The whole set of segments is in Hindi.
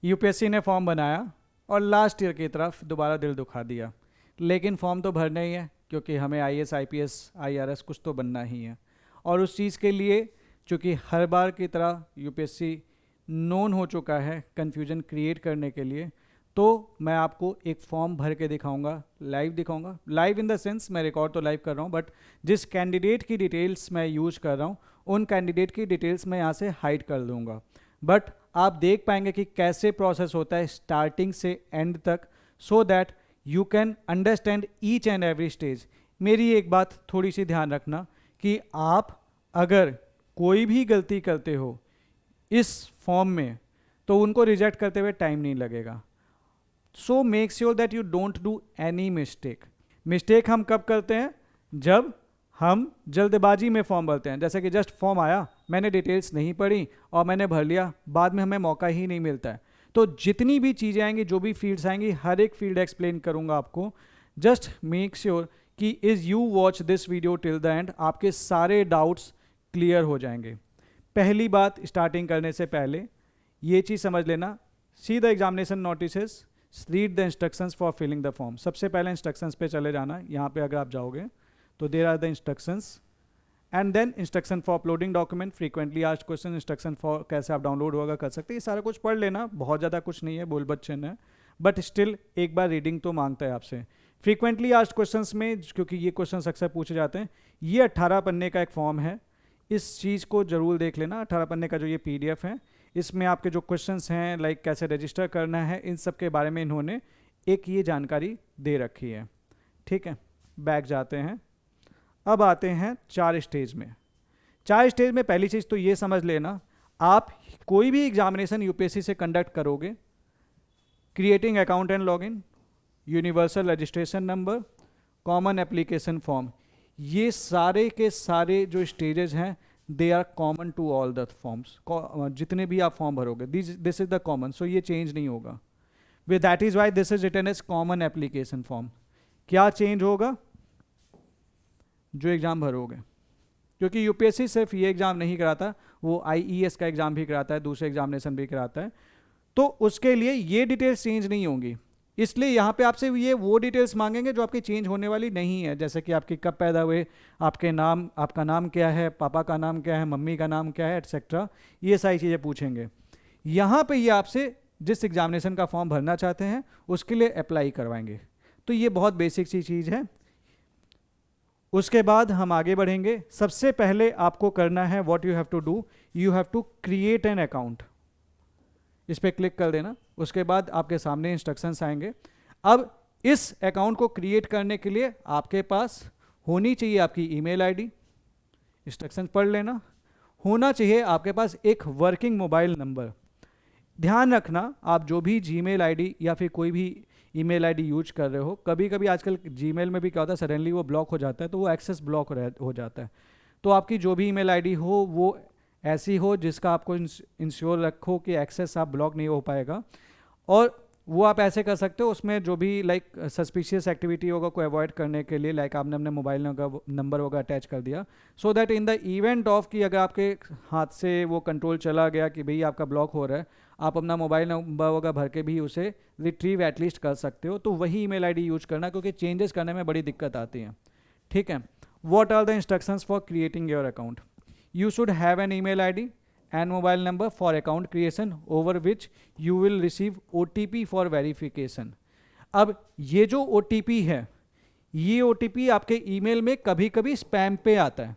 यूपीएससी ने फॉर्म बनाया और लास्ट ईयर की तरफ दोबारा दिल दुखा दिया, लेकिन फॉर्म तो भरना ही है क्योंकि हमें आईएएस आईपीएस आईआरएस कुछ तो बनना ही है। और उस चीज़ के लिए चूँकि हर बार की तरह यूपीएससी नोन हो चुका है कन्फ्यूजन क्रिएट करने के लिए, तो मैं आपको एक फॉर्म भर के दिखाऊंगा, लाइव दिखाऊंगा। लाइव इन द सेंस मैं रिकॉर्ड तो लाइव कर रहा हूँ, बट जिस कैंडिडेट की डिटेल्स मैं यूज कर रहा हूँ उन कैंडिडेट की डिटेल्स मैं यहाँ से हाइड कर दूंगा, बट आप देख पाएंगे कि कैसे प्रोसेस होता है स्टार्टिंग से एंड तक, so that you can understand each and every stage. मेरी एक बात थोड़ी सी ध्यान रखना कि आप अगर कोई भी गलती करते हो इस फॉर्म में तो उनको रिजेक्ट करते हुए टाइम नहीं लगेगा। So make sure that you don't do any mistake. Mistake हम कब करते हैं? जब हम जल्दबाजी में फॉर्म भरते हैं। जैसे कि जस्ट फॉर्म आया, मैंने डिटेल्स नहीं पढ़ी और मैंने भर लिया, बाद में हमें मौका ही नहीं मिलता है। तो जितनी भी चीज़ें आएंगी, जो भी फील्ड्स आएंगी, हर एक फील्ड एक्सप्लेन करूंगा आपको। जस्ट मेक श्योर कि is you watch this video till the end, आपके सारे डाउट्स क्लियर हो जाएंगे। पहली बात, स्टार्टिंग करने से पहले ये चीज़ समझ लेना, see the examination notices, read the instructions for filling the form. सबसे पहले इंस्ट्रक्शंस पे चले जाना। यहाँ पे अगर आप जाओगे तो there are the instructions and then instruction for uploading document, frequently asked question, instruction for कैसे आप डाउनलोड होगा कर सकते हैं। ये सारा कुछ पढ़ लेना, बहुत ज़्यादा कुछ नहीं है, बोल बच्चन है, बट स्टिल एक बार रीडिंग तो मांगता है आपसे। फ्रीक्वेंटली आस्क्ड क्वेश्चंस में, क्योंकि ये क्वेश्चन अक्सर पूछे जाते हैं, ये 18 पन्ने का एक फॉर्म है, इस चीज़ को जरूर देख लेना। 18 पन्ने का जो ये PDF है, इसमें आपके जो क्वेश्चंस हैं, लाइक कैसे रजिस्टर करना है, इन सब के बारे में इन्होंने एक ये जानकारी दे रखी है। ठीक है, बैक जाते हैं। अब आते हैं 4 स्टेज में। 4 स्टेज में पहली चीज़ तो ये समझ लेना, आप कोई भी एग्जामिनेशन यूपीएससी से कंडक्ट करोगे, creating account and login, universal registration number, common application form, ये सारे के सारे जो स्टेजेस हैं they are common to all the forms. जितने भी आप फॉर्म भरोगे, this is the common, so ये चेंज नहीं होगा। With that is why this is written as common application form. क्या चेंज होगा? जो एग्जाम भरोगे, क्योंकि यूपीएससी सिर्फ ये एग्जाम नहीं कराता, वो आईईएस का एग्जाम भी कराता है, दूसरे एग्जामिनेशन भी कराता है, तो उसके लिए ये डिटेल्स चेंज नहीं होंगी। इसलिए यहाँ पे आपसे ये वो डिटेल्स मांगेंगे जो आपकी चेंज होने वाली नहीं है, जैसे कि आपकी कब पैदा हुए, आपके नाम, आपका नाम क्या है, पापा का नाम क्या है, मम्मी का नाम क्या है, एटसेट्रा, ये सारी चीज़ें पूछेंगे। यहाँ पे ये आपसे जिस एग्जामिनेशन का फॉर्म भरना चाहते हैं उसके लिए अप्लाई करवाएंगे। तो ये बहुत बेसिक सी चीज़ है। उसके बाद हम आगे बढ़ेंगे। सबसे पहले आपको करना है, what you have to do, you have to create an account. इस पर क्लिक कर देना। उसके बाद आपके सामने इंस्ट्रक्शंस आएंगे। अब इस अकाउंट को क्रिएट करने के लिए आपके पास होनी चाहिए आपकी ईमेल आईडी, इंस्ट्रक्शन पढ़ लेना। होना चाहिए आपके पास एक वर्किंग मोबाइल नंबर। ध्यान रखना, आप जो भी जीमेल आईडी या फिर कोई भी ईमेल आईडी यूज कर रहे हो, कभी कभी आजकल जीमेल में भी क्या होता है, सडनली वो ब्लॉक हो जाता है, तो वो एक्सेस ब्लॉक हो जाता है। तो आपकी जो भी ईमेल आईडी हो वो ऐसी हो जिसका आपको इंश्योर रखो कि एक्सेस आप ब्लॉक नहीं हो पाएगा। और वो आप ऐसे कर सकते हो, उसमें जो भी लाइक सस्पिशियस एक्टिविटी होगा को अवॉइड करने के लिए, लाइक आपने अपने मोबाइल नंबर होगा अटैच कर दिया, so that in the event of कि अगर आपके हाथ से वो कंट्रोल चला गया कि भाई आपका ब्लॉक हो रहा है, आप अपना मोबाइल नंबर होगा भर के भी उसे रिट्रीव एटलीस्ट कर सकते हो। तो वही ईमेल आईडी यूज करना, क्योंकि चेंजेस करने में बड़ी दिक्कत आती है। ठीक है, what are the instructions for creating your account? You should have an email ID and mobile number for account creation over which you will receive OTP for verification. अब ये जो OTP है, ये OTP आपके ईमेल में कभी कभी स्पैम पे आता है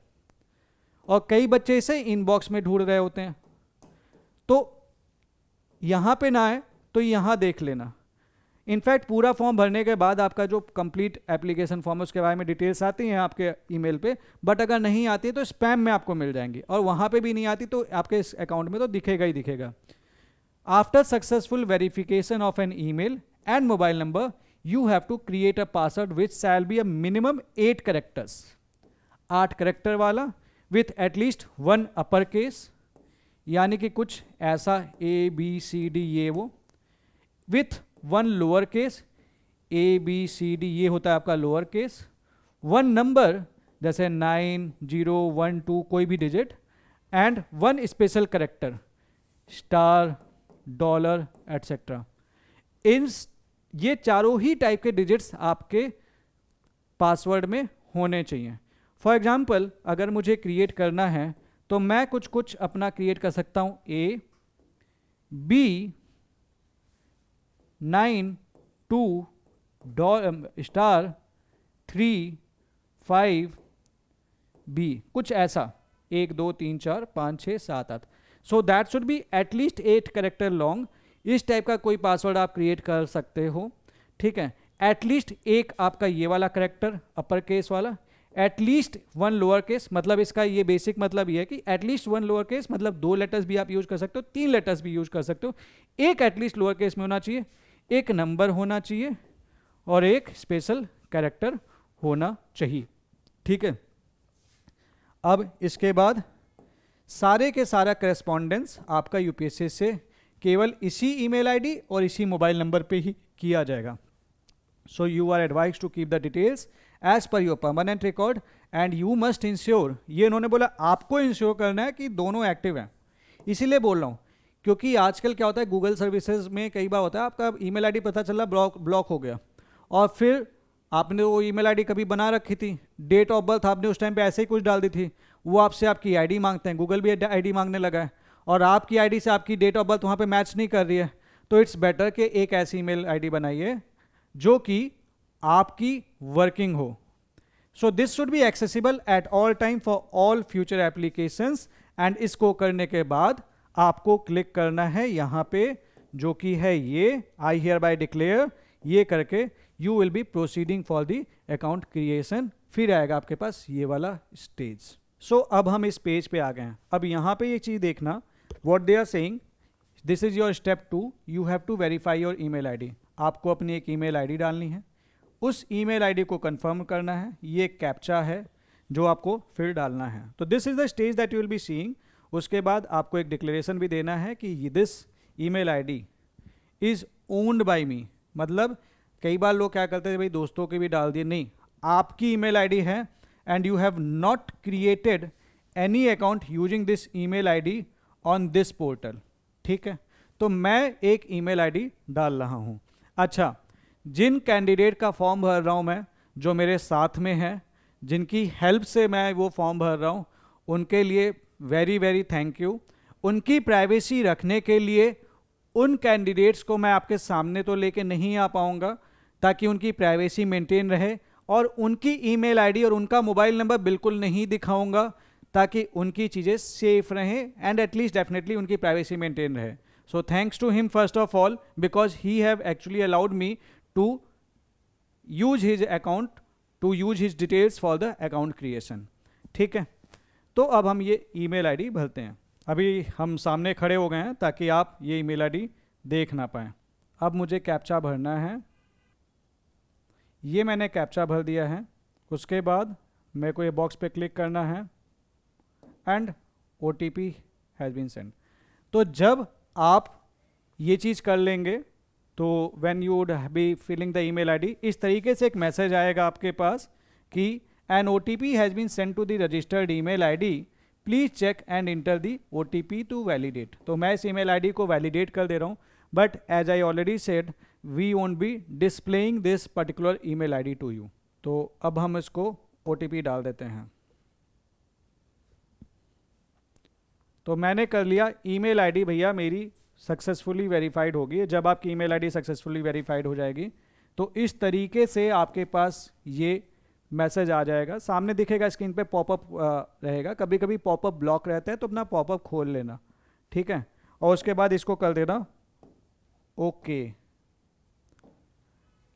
और कई बच्चे इसे इनबॉक्स में ढूंढ रहे होते हैं। तो यहाँ पे ना आए तो यहाँ देख लेना। इनफैक्ट पूरा फॉर्म भरने के बाद आपका जो कंप्लीट एप्लीकेशन फॉर्म है उसके बारे में डिटेल्स आती हैं आपके ईमेल पे, बट अगर नहीं आती है तो स्पैम में आपको मिल जाएंगी, और वहाँ पे भी नहीं आती तो आपके इस अकाउंट में तो दिखेगा ही दिखेगा। After successful verification of an email and mobile number, you have to create a password which shall be a minimum 8 characters, 8 character वाला, विथ एटलीस्ट 1 अपर केस, यानी कि कुछ ऐसा ABCD ये वो, विथ 1 लोअर केस, ABCD ये होता है आपका लोअर केस, 1 नंबर जैसे 9, 0, 1, 2 कोई भी digit, and 1 special character, star, dollar etcetera. इन ये चारों ही टाइप के डिजिट्स आपके पासवर्ड में होने चाहिए। फॉर एग्जाम्पल अगर मुझे क्रिएट करना है तो मैं कुछ कुछ अपना क्रिएट कर सकता हूँ, A B 9 2 स्टार 3 5 B, कुछ ऐसा 1 2 3 4 5 6 7 8। So that should be at least 8 character long. इस टाइप का कोई पासवर्ड आप क्रिएट कर सकते हो, ठीक है। एटलीस्ट एक आपका ये वाला कैरेक्टर अपर केस वाला, एटलीस्ट 1 लोअर केस, मतलब इसका ये बेसिक मतलब ये है कि एटलीस्ट 1 लोअर केस मतलब 2 लेटर्स भी आप यूज कर सकते हो, 3 लेटर्स भी यूज कर सकते हो। एक एटलीस्ट लोअर केस में होना चाहिए, एक नंबर होना चाहिए और एक स्पेशल कैरेक्टर होना चाहिए, ठीक है। अब इसके बाद सारे के सारा करेस्पॉन्डेंस आपका यूपीएससी से केवल इसी ईमेल आईडी और इसी मोबाइल नंबर पे ही किया जाएगा। So you are advise to keep the details as per your permanent record and you must ensure, ये इन्होंने बोला आपको इंश्योर करना है कि दोनों एक्टिव हैं। इसीलिए बोल रहा हूँ क्योंकि आजकल क्या होता है गूगल सर्विसेज में कई बार होता है आपका ईमेल आईडी पता चला ब्लॉक हो गया और फिर आपने वो ईमेल आईडी कभी बना रखी थी, डेट ऑफ बर्थ आपने उस टाइम पे ऐसे ही कुछ डाल दी थी, वो आपसे आपकी आईडी मांगते हैं, गूगल भी आईडी मांगने लगा है और आपकी आईडी से आपकी डेट ऑफ बर्थ वहाँ पे मैच नहीं कर रही है। तो इट्स बेटर कि एक ऐसी ईमेल आईडी बनाइए जो कि आपकी वर्किंग हो। सो this should be accessible at all time for all future applications. And इसको करने के बाद आपको क्लिक करना है यहाँ पे जो कि है ये आई हियर बाय डिक्लेयर, ये करके you will be proceeding for the account creation. फिर आएगा आपके पास ये वाला स्टेज। सो अब हम इस पेज पे आ गए हैं। अब यहाँ पे ये चीज़ देखना, what they are saying, this is your step 2, you have to verify your email ID. आपको अपनी एक ईमेल आईडी डालनी है, उस ईमेल आईडी को कंफर्म करना है, ये कैप्चा है जो आपको फिर डालना है। तो this is the stage that you will be seeing. उसके बाद आपको एक डिक्लेरेशन भी देना है कि this email ID is owned by me. मतलब कई बार लोग क्या करते हैं भाई दोस्तों के भी डाल दिए, नहीं, आपकी ईमेल आईडी है and you have not created any account using this email ID on this portal, ठीक है। तो मैं एक ईमेल आईडी डाल रहा हूँ। अच्छा, जिन कैंडिडेट का फॉर्म भर रहा हूँ मैं, जो मेरे साथ में है, जिनकी हेल्प से मैं वो फॉर्म भर रहा हूँ, उनके लिए वेरी वेरी थैंक यू। उनकी प्राइवेसी रखने के लिए उन कैंडिडेट्स को मैं आपके सामने तो लेके नहीं आ पाऊँगा ताकि उनकी प्राइवेसी मेंटेन रहे, और उनकी ईमेल आईडी और उनका मोबाइल नंबर बिल्कुल नहीं दिखाऊंगा ताकि उनकी चीज़ें सेफ रहें एंड एटलीस्ट डेफिनेटली उनकी प्राइवेसी मेंटेन रहे। So thanks to him first of all because he have actually allowed me to use his account, to use his details for the account creation, ठीक है। तो अब हम ये ईमेल आईडी भरते हैं। अभी हम सामने खड़े हो गए हैं ताकि आप ये ईमेल आईडी देख ना पाएँ। अब मुझे कैप्चा भरना है, ये मैंने कैप्चा भर दिया है। उसके बाद मेरे को ये बॉक्स पे क्लिक करना है and OTP has been send. तो जब आप ये चीज़ कर लेंगे तो when you would be filling the email ID, इस तरीके से एक मैसेज आएगा आपके पास कि an OTP has been send to the registered email ID, please check and enter the OTP to validate. तो मैं इस ईमेल आईडी को वैलिडेट कर दे रहा हूँ, but as I already said we won't be displaying this particular email ID to you। तो अब हम इसको OTP डाल देते हैं। तो मैंने कर लिया, ईमेल आईडी भैया मेरी सक्सेसफुली वेरीफाइड होगी। जब आपकी ईमेल आईडी सक्सेसफुली वेरीफाइड हो जाएगी तो इस तरीके से आपके पास ये मैसेज आ जाएगा, सामने दिखेगा, स्क्रीन पे पॉपअप रहेगा। कभी कभी पॉपअप ब्लॉक रहता है तो अपना पॉपअप खोल लेना, ठीक है। और उसके बाद इसको कर देना ओके,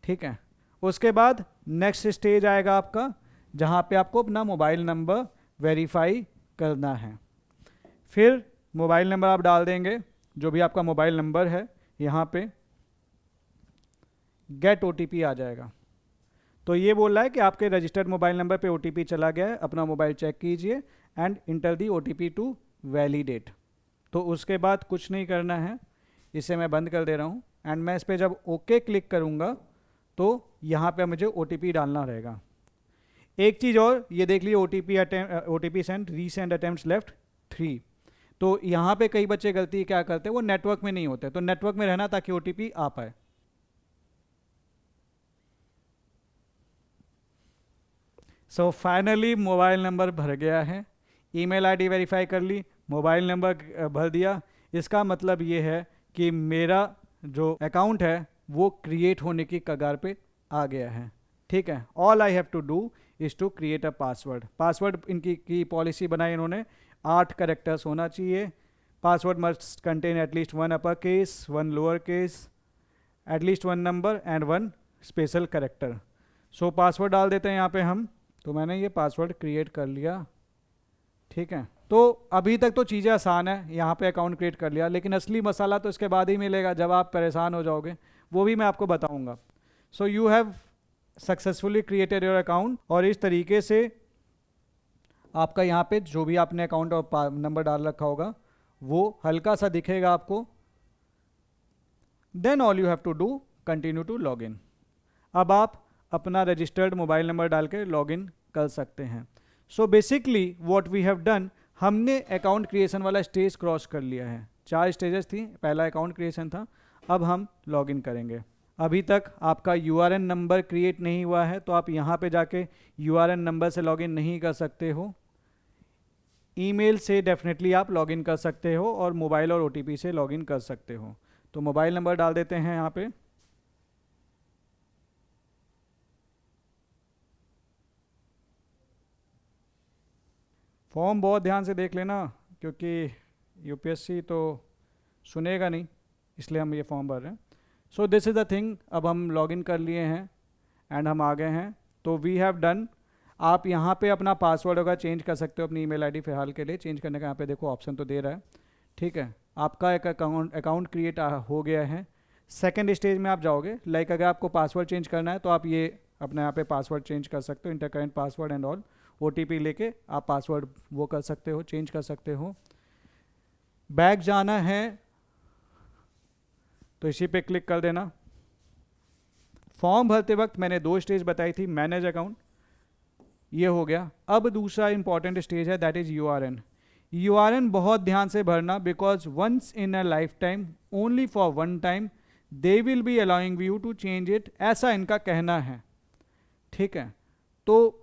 ठीक है। उसके बाद नेक्स्ट स्टेज आएगा आपका जहाँ पे आपको अपना मोबाइल नंबर वेरीफाई करना है। फिर मोबाइल नंबर आप डाल देंगे, जो भी आपका मोबाइल नंबर है, यहाँ पे गेट OTP आ जाएगा। तो ये बोल रहा है कि आपके रजिस्टर्ड मोबाइल नंबर पे OTP चला गया है, अपना मोबाइल चेक कीजिए and enter the OTP to validate. तो उसके बाद कुछ नहीं करना है, इसे मैं बंद कर दे रहा हूँ एंड मैं इस पर जब ओके क्लिक करूँगा तो यहाँ पे मुझे OTP डालना रहेगा। एक चीज़ और, ये देख लीजिए OTP send, resend attempts left 3। तो यहाँ पे कई बच्चे गलती क्या करते हैं, वो नेटवर्क में नहीं होते, तो नेटवर्क में रहना ताकि OTP आ पाए। सो फाइनली मोबाइल नंबर भर गया है, ईमेल आईडी वेरीफाई कर ली, मोबाइल नंबर भर दिया। इसका मतलब ये है कि मेरा जो अकाउंट है वो क्रिएट होने की कगार पे आ गया है। ठीक है, all I have to do is to create a password. Password इनकी की पॉलिसी बनाई इन्होंने, 8 कैरेक्टर्स होना चाहिए। Password must contain at least 1 upper case, 1 lower case, at least 1 number and 1 special character. So password डाल देते हैं यहाँ पे हम। तो मैंने ये पासवर्ड क्रिएट कर लिया। ठीक है, तो अभी तक तो चीज़ें आसान है, यहाँ पे अकाउंट क्रिएट कर लिया, लेकिन असली मसाला तो इसके बाद ही मिलेगा जब आप परेशान हो जाओगे, वो भी मैं आपको बताऊंगा। सो you have successfully created your account, और इस तरीके से आपका यहाँ पे जो भी आपने अकाउंट और नंबर डाल रखा होगा वो हल्का सा दिखेगा आपको। Then all you have to do continue to log in. अब आप अपना रजिस्टर्ड मोबाइल नंबर डाल के लॉग इन कर सकते हैं। So basically what we have done, हमने अकाउंट क्रिएशन वाला स्टेज क्रॉस कर लिया है। 4 स्टेजेस थी, पहला अकाउंट क्रिएशन था, अब हम लॉग इन करेंगे। अभी तक आपका URN नंबर क्रिएट नहीं हुआ है, तो आप यहाँ पे जाके URN नंबर से लॉगिन नहीं कर सकते हो। ईमेल से डेफिनेटली आप लॉगिन कर सकते हो, और मोबाइल और OTP से लॉगिन कर सकते हो। तो मोबाइल नंबर डाल देते हैं यहाँ पे। फॉर्म बहुत ध्यान से देख लेना, क्योंकि UPSC तो सुनेगा नहीं, इसलिए हम ये फॉर्म भर रहे हैं। So this is the thing. अब हम लॉगिन कर लिए हैं एंड हम आ गए हैं। तो वी हैव डन। आप यहाँ पे अपना पासवर्ड होगा चेंज कर सकते हो, अपनी ईमेल आईडी फिलहाल के लिए चेंज करने का यहाँ पे देखो ऑप्शन तो दे रहा है। ठीक है, आपका एक अकाउंट क्रिएट हो गया है। सेकेंड स्टेज में आप जाओगे, लाइक अगर आपको पासवर्ड चेंज करना है तो आप ये अपने यहाँ पे पासवर्ड चेंज कर सकते हो, inter current password and all. OTP लेके आप पासवर्ड वो कर सकते हो, चेंज कर सकते हो। बैक जाना है तो इसी पे क्लिक कर देना। फॉर्म भरते वक्त मैंने 2 स्टेज बताई थी, मैनेज अकाउंट, ये हो गया। अब दूसरा इंपॉर्टेंट स्टेज है, दैट इज URN। URN बहुत ध्यान से भरना, because once in a life time, only for 1 time, they will be allowing you to change it, ऐसा इनका कहना है। ठीक है, तो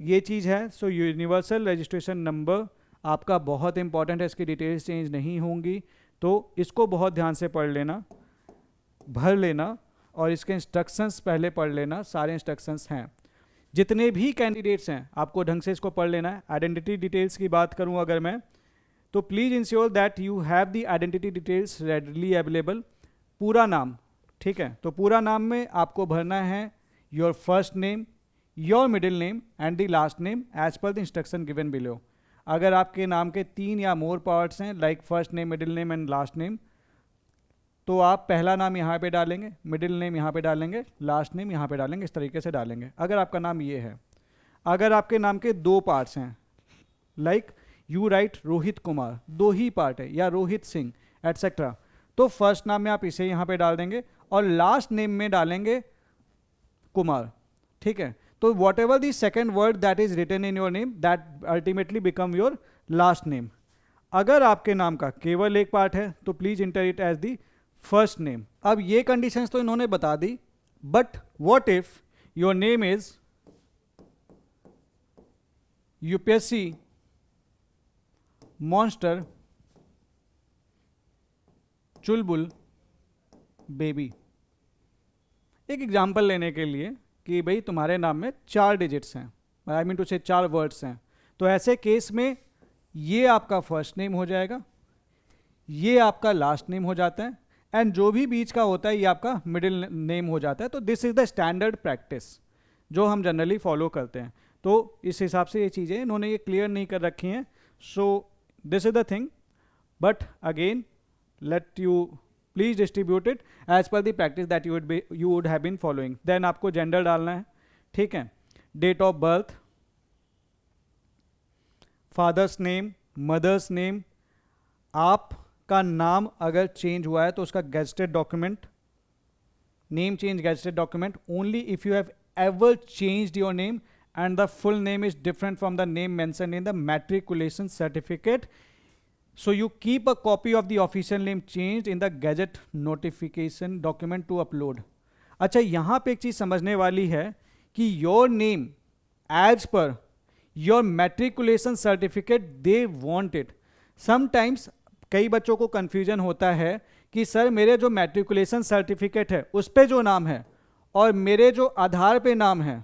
ये चीज़ है। सो यूनिवर्सल रजिस्ट्रेशन नंबर आपका बहुत इंपॉर्टेंट है, इसकी डिटेल्स चेंज नहीं होंगी, तो इसको बहुत ध्यान से पढ़ लेना, भर लेना, और इसके इंस्ट्रक्शंस पहले पढ़ लेना। सारे इंस्ट्रक्शंस हैं, जितने भी कैंडिडेट्स हैं आपको ढंग से इसको पढ़ लेना है। आइडेंटिटी डिटेल्स की बात करूं अगर मैं, तो please ensure that you have the identity details readily available. पूरा नाम, ठीक है, तो पूरा नाम में आपको भरना है your first name, your middle name and the last name as per the instruction given below. अगर आपके नाम के 3 या मोर पार्ट्स हैं, like first name, middle name and last name, तो आप पहला नाम यहाँ पे डालेंगे, मिडिल नेम यहाँ पे डालेंगे, लास्ट नेम यहाँ पे डालेंगे, इस तरीके से डालेंगे अगर आपका नाम ये है। अगर आपके नाम के 2 पार्ट्स हैं, like you right Rohit Kumar, 2 he part है, या रोहित सिंह एटसेट्रा, तो फर्स्ट नाम में आप इसे यहाँ पे डाल देंगे और लास्ट नेम में डालेंगे कुमार। ठीक है, तो whatever the second word that is written in your name, that ultimately become your last name. अगर आपके नाम का केवल एक पार्ट है तो please enter it as the first name. अब ये कंडीशंस तो इन्होंने बता दी, but what if your name is UPSC monster Chulbul baby. एक एग्जांपल लेने के लिए कि भाई तुम्हारे नाम में 4 डिजिट्स हैं, आई मीन टू से 4 वर्ड्स हैं, तो ऐसे केस में ये आपका फर्स्ट नेम हो जाएगा, ये आपका लास्ट नेम हो जाता है, एंड जो भी बीच का होता है ये आपका मिडिल नेम हो जाता है। तो this is the standard practice जो हम जनरली फॉलो करते हैं। तो इस हिसाब से ये चीज़ें इन्होंने ये क्लियर नहीं कर रखी हैं। So this is the thing, but again let you please distribute it as per the practice that you would have been following. Then आपको जेंडर डालना है, ठीक है, date of birth, father's name, mother's name, आपका नाम अगर चेंज हुआ है तो उसका gazetted document, name change gazetted document only if you have ever changed your name and the full name is different from the name mentioned in the matriculation certificate, So you keep a copy of the official name changed in the gazette notification document to upload. अच्छा, यहाँ पे एक चीज़ समझने वाली है कि your name as per your matriculation certificate they want it. Sometimes कई बच्चों को कन्फ्यूजन होता है कि सर मेरे जो मैट्रिकुलेशन सर्टिफिकेट है उस पर जो नाम है और मेरे जो आधार पे नाम है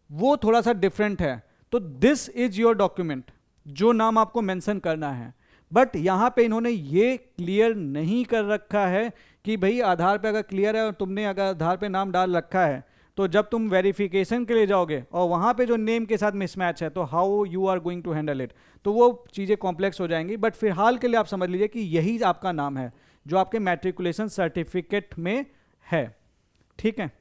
वो थोड़ा सा डिफरेंट है. तो दिस इज योर डॉक्यूमेंट, जो नाम आपको मेंशन करना है. बट यहाँ पे इन्होंने ये क्लियर नहीं कर रखा है कि भाई आधार पे अगर क्लियर है और तुमने अगर आधार पे नाम डाल रखा है तो जब तुम वेरिफिकेशन के लिए जाओगे और वहाँ पे जो नेम के साथ मिसमैच है तो how you are going to handle it, तो वो चीज़ें कॉम्प्लेक्स हो जाएंगी. बट फिलहाल के लिए आप समझ लीजिए कि यही आपका नाम है जो आपके मैट्रिकुलेशन सर्टिफिकेट में है. ठीक है,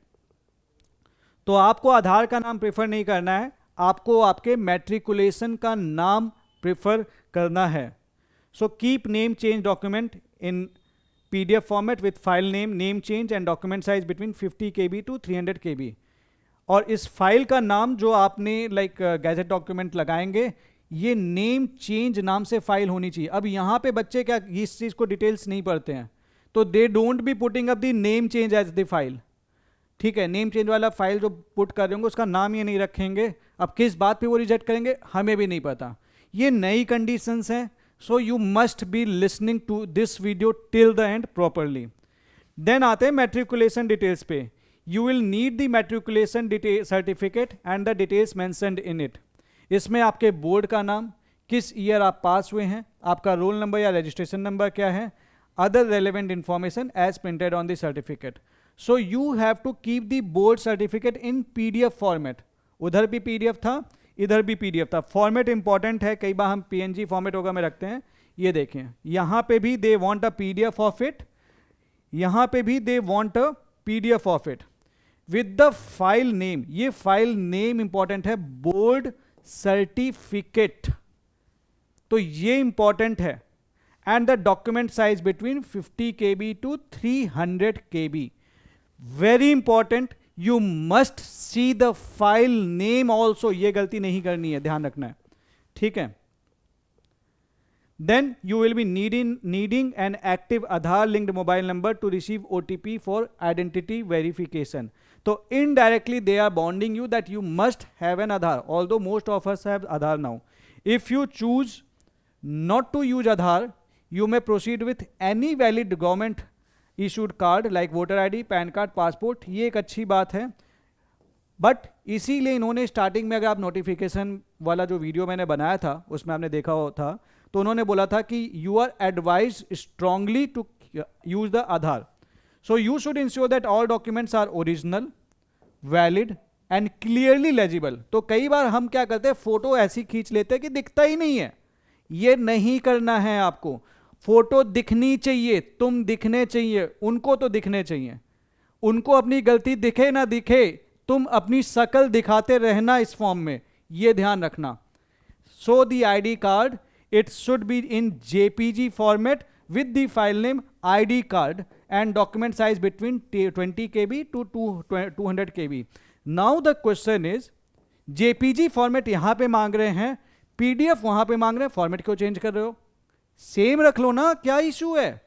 तो आपको आधार का नाम प्रेफर नहीं करना है, आपको आपके मैट्रिकुलेशन का नाम प्रेफर करना है. So keep name change document in PDF format with file name, name change and document size between 50 KB to 300 KB. और इस फाइल का नाम जो आपने लाइक गैजेट डॉक्यूमेंट लगाएंगे ये नेम चेंज नाम से फाइल होनी चाहिए. अब यहाँ पे बच्चे क्या इस चीज़ को डिटेल्स नहीं पढ़ते हैं तो they don't be putting up the name change as the file. ठीक है, नेम चेंज वाला फाइल जो पुट कर रहे होंगे उसका नाम ये नहीं रखेंगे. अब किस बात पे वो रिजेक्ट करेंगे हमें भी नहीं पता. ये नई कंडीशंस हैं. So you must be listening to this video till the end properly. Then आते हैं matriculation details पे. You will need the matriculation detail certificate and the details mentioned in it. इसमें आपके बोर्ड का नाम, किस ईयर आप पास हुए हैं, आपका रोल नंबर या रजिस्ट्रेशन नंबर क्या है, other relevant information as printed on the certificate. So you have to keep the board certificate in PDF format. उधर भी PDF था, इधर भी PDF था. फॉर्मेट इंपॉर्टेंट है, कई बार हम PNG फॉर्मेट होगा में रखते हैं. ये देखें यहाँ पे भी they want a PDF of it, यहाँ पे भी they want a PDF of it with the file name. ये फाइल नेम इंपॉर्टेंट है, बोर्ड सर्टिफिकेट, तो ये इंपॉर्टेंट है. And the document size between 50 KB to 300 KB. Very important, you must see the file name also. ये गलती नहीं करनी है, ध्यान रखना है. ठीक है, then you will be needing an active Aadhaar linked mobile number to receive OTP for identity verification. तो indirectly they are bonding you that you must have an Aadhaar, although most of us have Aadhaar now. If you choose not to use Aadhaar you may proceed with any valid government issued card like voter ID, pan card, passport. ये एक अच्छी बात है. बट इसीलिए इन्होंने स्टार्टिंग में, अगर आप नोटिफिकेशन वाला जो वीडियो मैंने बनाया था उसमें आपने देखा था, तो उन्होंने बोला था कि you are advise strongly to use the Aadhaar. So you should ensure that all documents are original, valid and clearly legible. तो कई बार हम क्या करते हैं, फोटो ऐसी खींच लेते हैं कि दिखता ही नहीं है. ये नहीं करना है आपको. फोटो दिखनी चाहिए, तुम दिखने चाहिए, उनको तो दिखने चाहिए. उनको अपनी गलती दिखे ना दिखे, तुम अपनी शक्ल दिखाते रहना इस फॉर्म में, ये ध्यान रखना. So the ID card it should be in JPG format with the file name ID card and document size between 20 KB to 200 KB. Now the question is, JPG format यहां पे मांग रहे हैं, PDF वहां पे मांग रहे हैं, फॉर्मेट क्यों चेंज कर रहे हो? सेम रख लो ना, क्या इशू है?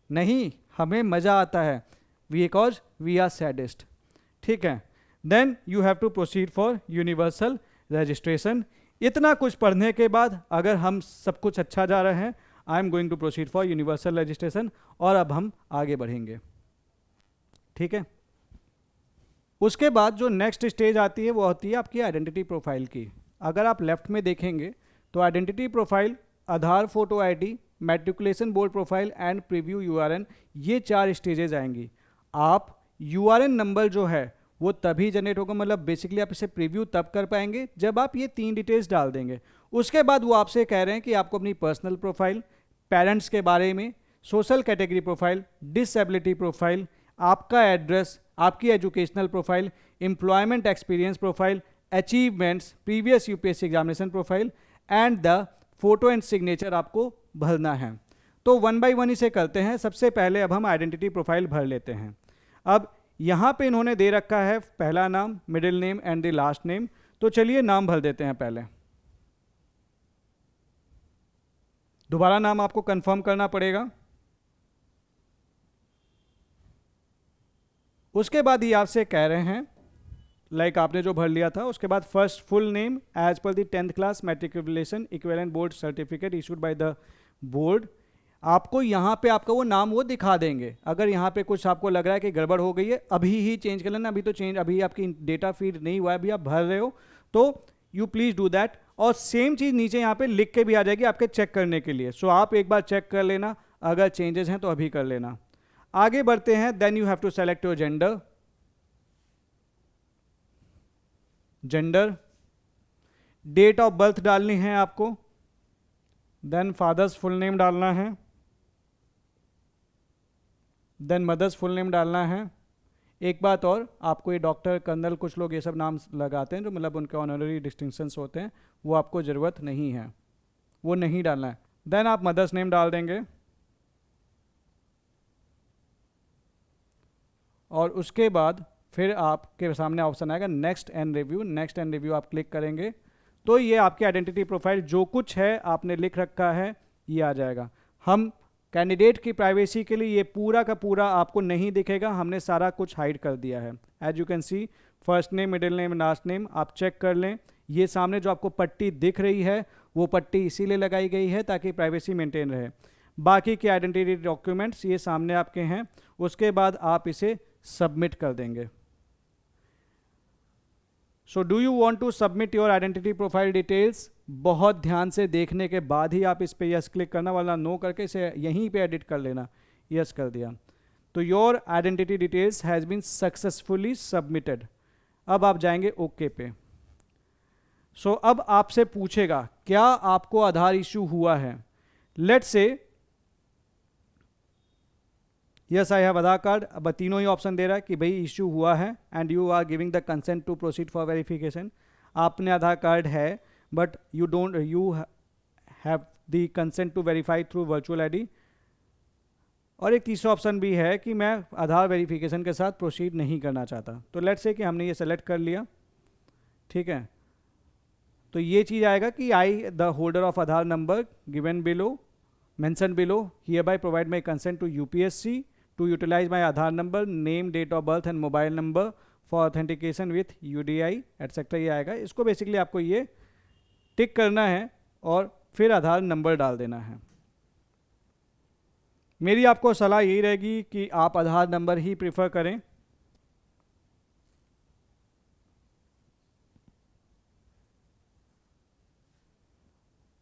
नहीं, हमें मजा आता है, बिकॉज वी आर सैडिस्ट. ठीक है, then you have to proceed for universal registration. इतना कुछ पढ़ने के बाद अगर हम सब कुछ अच्छा जा रहे हैं, I am going to proceed for universal registration. और अब हम आगे बढ़ेंगे. ठीक है, उसके बाद जो नेक्स्ट स्टेज आती है वो होती है आपकी आइडेंटिटी प्रोफाइल की. अगर आप लेफ्ट में देखेंगे तो identity profile, Aadhaar photo ID, matriculation board profile and preview URN, ये 4 स्टेजेस आएंगी. आप URN नंबर जो है वो तभी जनरेट होगा, मतलब बेसिकली आप इसे प्रीव्यू तब कर पाएंगे जब आप ये 3 डिटेल्स डाल देंगे. उसके बाद वो आपसे कह रहे हैं कि आपको अपनी पर्सनल प्रोफाइल, पेरेंट्स के बारे में, social category profile, disability profile, आपका एड्रेस, आपकी educational profile, employment experience profile, achievements, previous UPSC examination profile and the photo and signature आपको भरना है. तो 1 by 1 इसे करते हैं. सबसे पहले अब हम आइडेंटिटी प्रोफाइल भर लेते हैं. अब यहाँ पे इन्होंने दे रखा है पहला नाम, middle name and the last name. तो चलिए नाम भर देते हैं पहले. दोबारा नाम आपको कंफर्म करना पड़ेगा। उसके बाद ही आपसे कह रहे हैं लाइक आपने जो भर लिया था, उसके बाद first full name as per the 10th class matriculation equivalent board certificate issued by the board. आपको यहाँ पे आपका वो नाम वो दिखा देंगे। अगर यहाँ पे कुछ आपको लग रहा है कि गड़बड़ हो गई है, अभी ही चेंज कर लेना। अभी तो चेंज, अभी आपकी डेटा फीड नहीं हुआ है, अभी आप भर रहे हो, तो यू प्लीज डू दैट। और सेम चीज़ नीचे यहाँ पे लिख के भी आ जाएगी आपके चेक करने के लिए। सो आप एक बार चेक कर लेना, अगर चेंजेस हैं तो अभी कर लेना। आगे बढ़ते हैं। Then you have to select your gender. Date of birth डालनी है आपको। देन फादर्स फुल नेम डालना है। देन मदर्स फुल नेम डालना है। एक बात और, आपको ये डॉक्टर, कर्नल, कुछ लोग ये सब नाम लगाते हैं जो मतलब उनके ऑनररी डिस्टिंक्शंस होते हैं, वो आपको ज़रूरत नहीं है, वो नहीं डालना है। देन आप मदर्स नेम डाल देंगे और उसके बाद फिर आपके सामने ऑप्शन आएगा next and review. Next and review आप क्लिक करेंगे तो ये आपकी आइडेंटिटी प्रोफाइल जो कुछ है आपने लिख रखा है ये आ जाएगा। हम कैंडिडेट की प्राइवेसी के लिए ये पूरा का पूरा आपको नहीं दिखेगा, हमने सारा कुछ हाइड कर दिया है। As you can see, first name, middle name, last name आप चेक कर लें। ये सामने जो आपको पट्टी दिख रही है वो पट्टी इसीलिए लगाई गई है ताकि प्राइवेसी मेंटेन रहे। बाकी के आइडेंटिटी डॉक्यूमेंट्स ये सामने आपके हैं। उसके बाद आप इसे सबमिट कर देंगे। So do you want to submit your identity profile details? बहुत ध्यान से देखने के बाद ही आप इस पे यस क्लिक करना, वाला नो करके इसे यहीं पे एडिट कर लेना। यस कर दिया तो your identity details has been successfully submitted. अब आप जाएंगे ओके पे। सो अब आपसे पूछेगा क्या आपको आधार इशू हुआ है। Let's say yes I have Aadhaar card. अब तीनों ही ऑप्शन दे रहा है कि भाई इश्यू हुआ है and you are giving the consent to proceed for verification. आपने आधार कार्ड है but you have the consent to verify through virtual ID. और एक तीसरा ऑप्शन भी है कि मैं आधार वेरिफिकेशन के साथ प्रोसीड नहीं करना चाहता। तो लेट्स से कि हमने ये सेलेक्ट कर लिया, ठीक है। तो ये चीज़ आएगा कि I the holder of Aadhaar number given below, mention below, hereby provide my consent to UPSC to utilize my Aadhaar number, name, date of birth and mobile number for authentication with UDI etc. ये आएगा। इसको बेसिकली आपको ये टिक करना है और फिर आधार नंबर डाल देना है। मेरी आपको सलाह यही रहेगी कि आप आधार नंबर ही प्रिफर करें।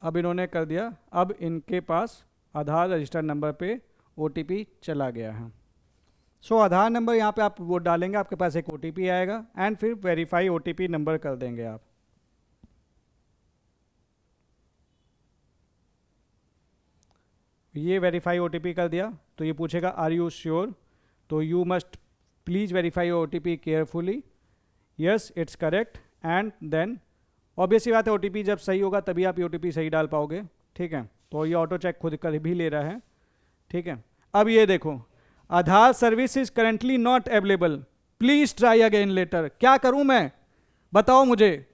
अब इन्होंने कर दिया, अब इनके पास आधार रजिस्टर्ड नंबर पे OTP चला गया है। सो आधार नंबर यहाँ पे आप वो डालेंगे, आपके पास एक OTP आएगा एंड फिर वेरीफाई OTP नंबर कर देंगे आप। ये वेरीफाई OTP कर दिया तो ये पूछेगा आर यू श्योर, तो you must please verify OTP carefully. Yes it's correct and then obviously बात है OTP जब सही होगा तभी आप OTP सही डाल पाओगे, ठीक है। तो ये ऑटो चेक खुद कर भी ले रहा है, ठीक है। अब ये देखो Aadhaar service is currently not available, please try again later. क्या करूं मैं, बताओ मुझे।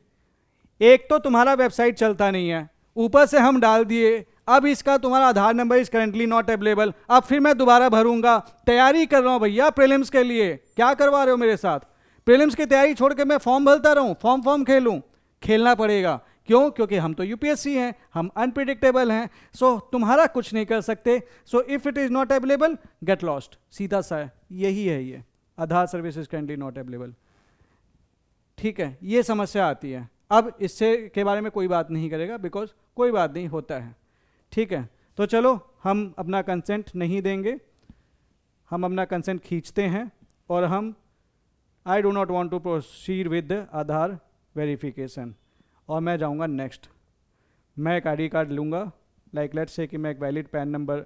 एक तो तुम्हारा वेबसाइट चलता नहीं है, ऊपर से हम डाल दिए, अब इसका तुम्हारा Aadhaar number is currently not available. अब फिर मैं दोबारा भरूंगा। तैयारी कर रहा हूं भैया प्रीलिम्स के लिए, क्या करवा रहे हो मेरे साथ। प्रीलिम्स की तैयारी छोड़ के मैं फॉर्म भरता रहूं, फॉर्म खेलूं? खेलना पड़ेगा। क्यों? क्योंकि हम तो यूपीएससी हैं, हम अनप्रिडिक्टेबल हैं। सो तुम्हारा कुछ नहीं कर सकते। So if it is not available get lost, सीधा सा यही है ये, Aadhaar service is kindly not available, ठीक है। ये समस्या आती है। अब इससे के बारे में कोई बात नहीं करेगा बिकॉज कोई बात नहीं होता है, ठीक है। तो चलो हम अपना कंसेंट नहीं देंगे, हम अपना कंसेंट खींचते हैं और हम I do not want to proceed with Aadhaar verification और मैं जाऊंगा नेक्स्ट। मैं एक ID कार्ड लूँगा, लाइक लेट्स से कि मैं एक वैलिड पैन नंबर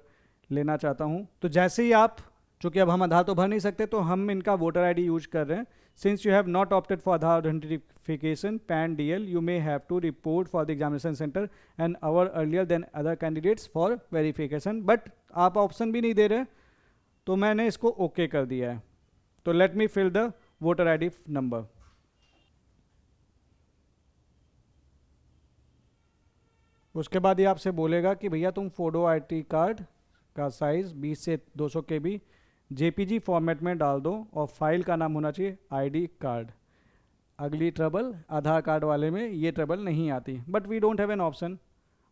लेना चाहता हूँ। तो जैसे ही आप, चूँकि अब हम आधार तो भर नहीं सकते तो हम इनका वोटर ID यूज कर रहे हैं। Since you have not opted for Aadhaar identification PAN DL you may have to report for the examination centre an hour earlier than other candidates for verification. But आप ऑप्शन भी नहीं दे रहे तो मैंने इसको ओके कर दिया है। तो let me fill the voter ID number. उसके बाद ये आपसे बोलेगा कि भैया तुम फोटो आईडी कार्ड का साइज़ 20 से 200 KB जेपीजी फॉर्मेट में डाल दो और फाइल का नाम होना चाहिए आईडी कार्ड। अगली ट्रबल आधार कार्ड वाले में ये ट्रबल नहीं आती, but we don't have an option.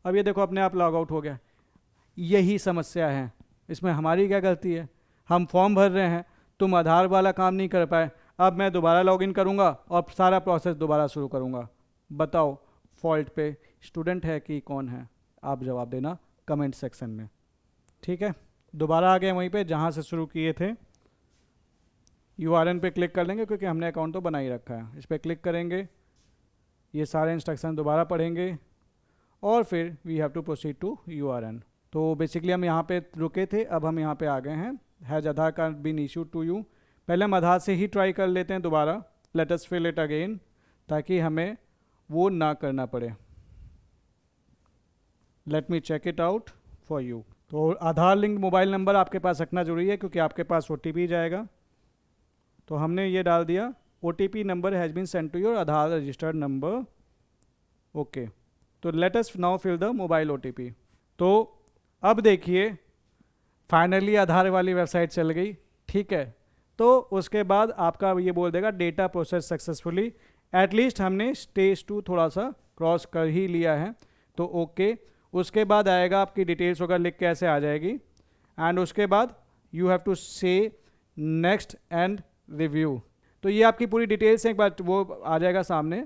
अब ये देखो अपने आप लॉग आउट हो गया। यही समस्या है, इसमें हमारी क्या गलती है? हम फॉर्म भर रहे हैं, तुम आधार वाला काम नहीं कर पाए, अब मैं दोबारा लॉगिन करूँगा और सारा प्रोसेस दोबारा शुरू करूँगा। बताओ फॉल्ट पे स्टूडेंट है कि कौन है? आप जवाब देना कमेंट सेक्शन में। ठीक है, दोबारा आ गए वहीं पे जहाँ से शुरू किए थे। URN पे क्लिक कर लेंगे क्योंकि हमने अकाउंट तो बना ही रखा है। इस पर क्लिक करेंगे, ये सारे इंस्ट्रक्शन दोबारा पढ़ेंगे और फिर we have to proceed to URN। तो बेसिकली हम यहाँ पे रुके थे, अब हम यहाँ पे आ गए हैं। Has Aadhaar card been issued to you. पहले हम आधार से ही ट्राई कर लेते हैं दोबारा। Let us fill it again, ताकि हमें वो ना करना पड़े। Let me check it out for you. तो आधार लिंक मोबाइल नंबर आपके पास रखना जरूरी है क्योंकि आपके पास OTP जाएगा। तो हमने ये डाल दिया, OTP number has been send to your Aadhaar registered number. Okay, तो let us now fill the mobile OTP। तो अब देखिए फाइनली आधार वाली वेबसाइट चल गई। ठीक है, तो उसके बाद आपका ये बोल देगा डेटा प्रोसेस सक्सेसफुली। एटलीस्ट हमने स्टेज 2 थोड़ा सा क्रॉस कर ही लिया है, तो ओके। उसके बाद आएगा आपकी डिटेल्स वगैरह लिख के ऐसे आ जाएगी, एंड उसके बाद यू हैव टू से नेक्स्ट एंड रिव्यू। तो ये आपकी पूरी डिटेल्स एक बार वो आ जाएगा सामने,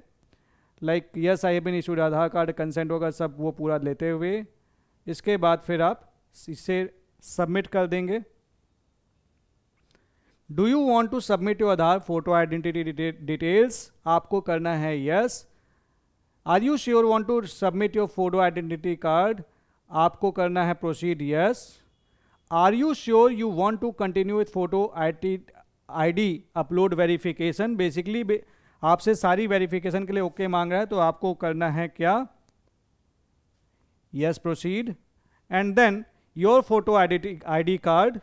like yes I have been issued Aadhaar card, consent वगैरह सब वो पूरा लेते हुए। इसके बाद फिर आप इसे सबमिट कर देंगे। Do you want to submit your Aadhaar photo identity details? आपको करना है yes. Are you sure want to submit your photo identity card? आपको करना है proceed yes. Are you sure you want to continue with photo ID upload verification? Basically आपसे सारी वेरिफिकेशन के लिए ओके मांग रहा है, तो आपको करना है क्या? Yes, proceed. And then your photo ID card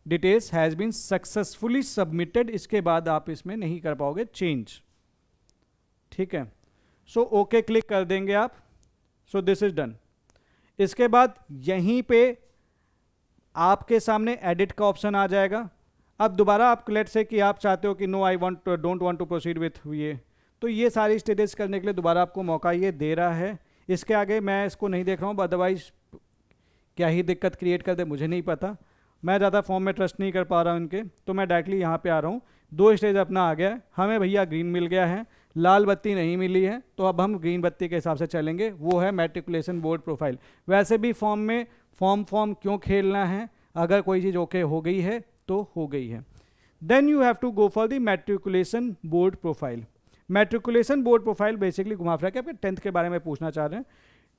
details has been successfully submitted. इसके बाद आप इसमें नहीं कर पाओगे चेंज। ठीक है, सो ओके क्लिक कर देंगे आप। So this is done. इसके बाद यहीं पे आपके सामने एडिट का ऑप्शन आ जाएगा। अब दोबारा आप लेट से कि आप चाहते हो कि no I want don't want to proceed with ये, तो ये सारी स्टेटस करने के लिए दोबारा आपको मौका ये दे रहा है। इसके आगे मैं इसको नहीं देख रहा हूँ, अदरवाइज क्या ही दिक्कत क्रिएट कर दे मुझे नहीं पता। मैं ज़्यादा फॉर्म में ट्रस्ट नहीं कर पा रहा हूँ इनके, तो मैं डायरेक्टली यहाँ पे आ रहा हूँ। 2 स्टेज अपना आ गया है, हमें भैया ग्रीन मिल गया है, लाल बत्ती नहीं मिली है, तो अब हम ग्रीन बत्ती के हिसाब से चलेंगे। वो है मैट्रिकुलेशन बोर्ड प्रोफाइल। वैसे भी फॉर्म में फॉर्म क्यों खेलना है? अगर कोई चीज़ ओके हो गई है तो हो गई है। Then you have to go for the matriculation board profile. Matriculation board profile basically घुमा फिरा के आपके 10th के बारे में पूछना चाह रहे हैं।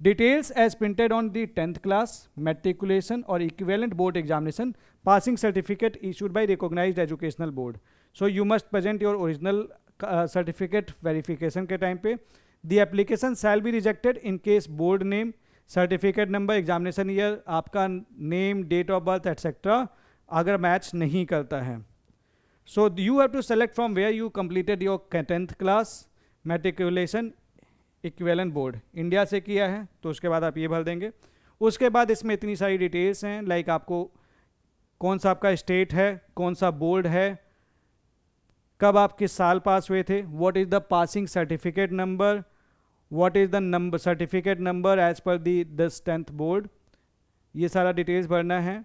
Details as printed on the 10th class matriculation और equivalent board examination passing certificate issued by recognised educational board. So you must present your original certificate verification के टाइम पे। The application shall be rejected in case board name, certificate number, examination year, आपका name, date of birth etcetera अगर मैच नहीं करता है। So you have to select from where you completed your 10th class matriculation equivalent board. India से किया है तो उसके बाद आप ये भर देंगे। उसके बाद इसमें इतनी सारी डिटेल्स हैं, लाइक आपको कौन सा आपका स्टेट है, कौन सा बोर्ड है, कब आप किस साल पास हुए थे, what is the passing certificate number, what is the number certificate number as per this 10th board. ये सारा डिटेल्स भरना है।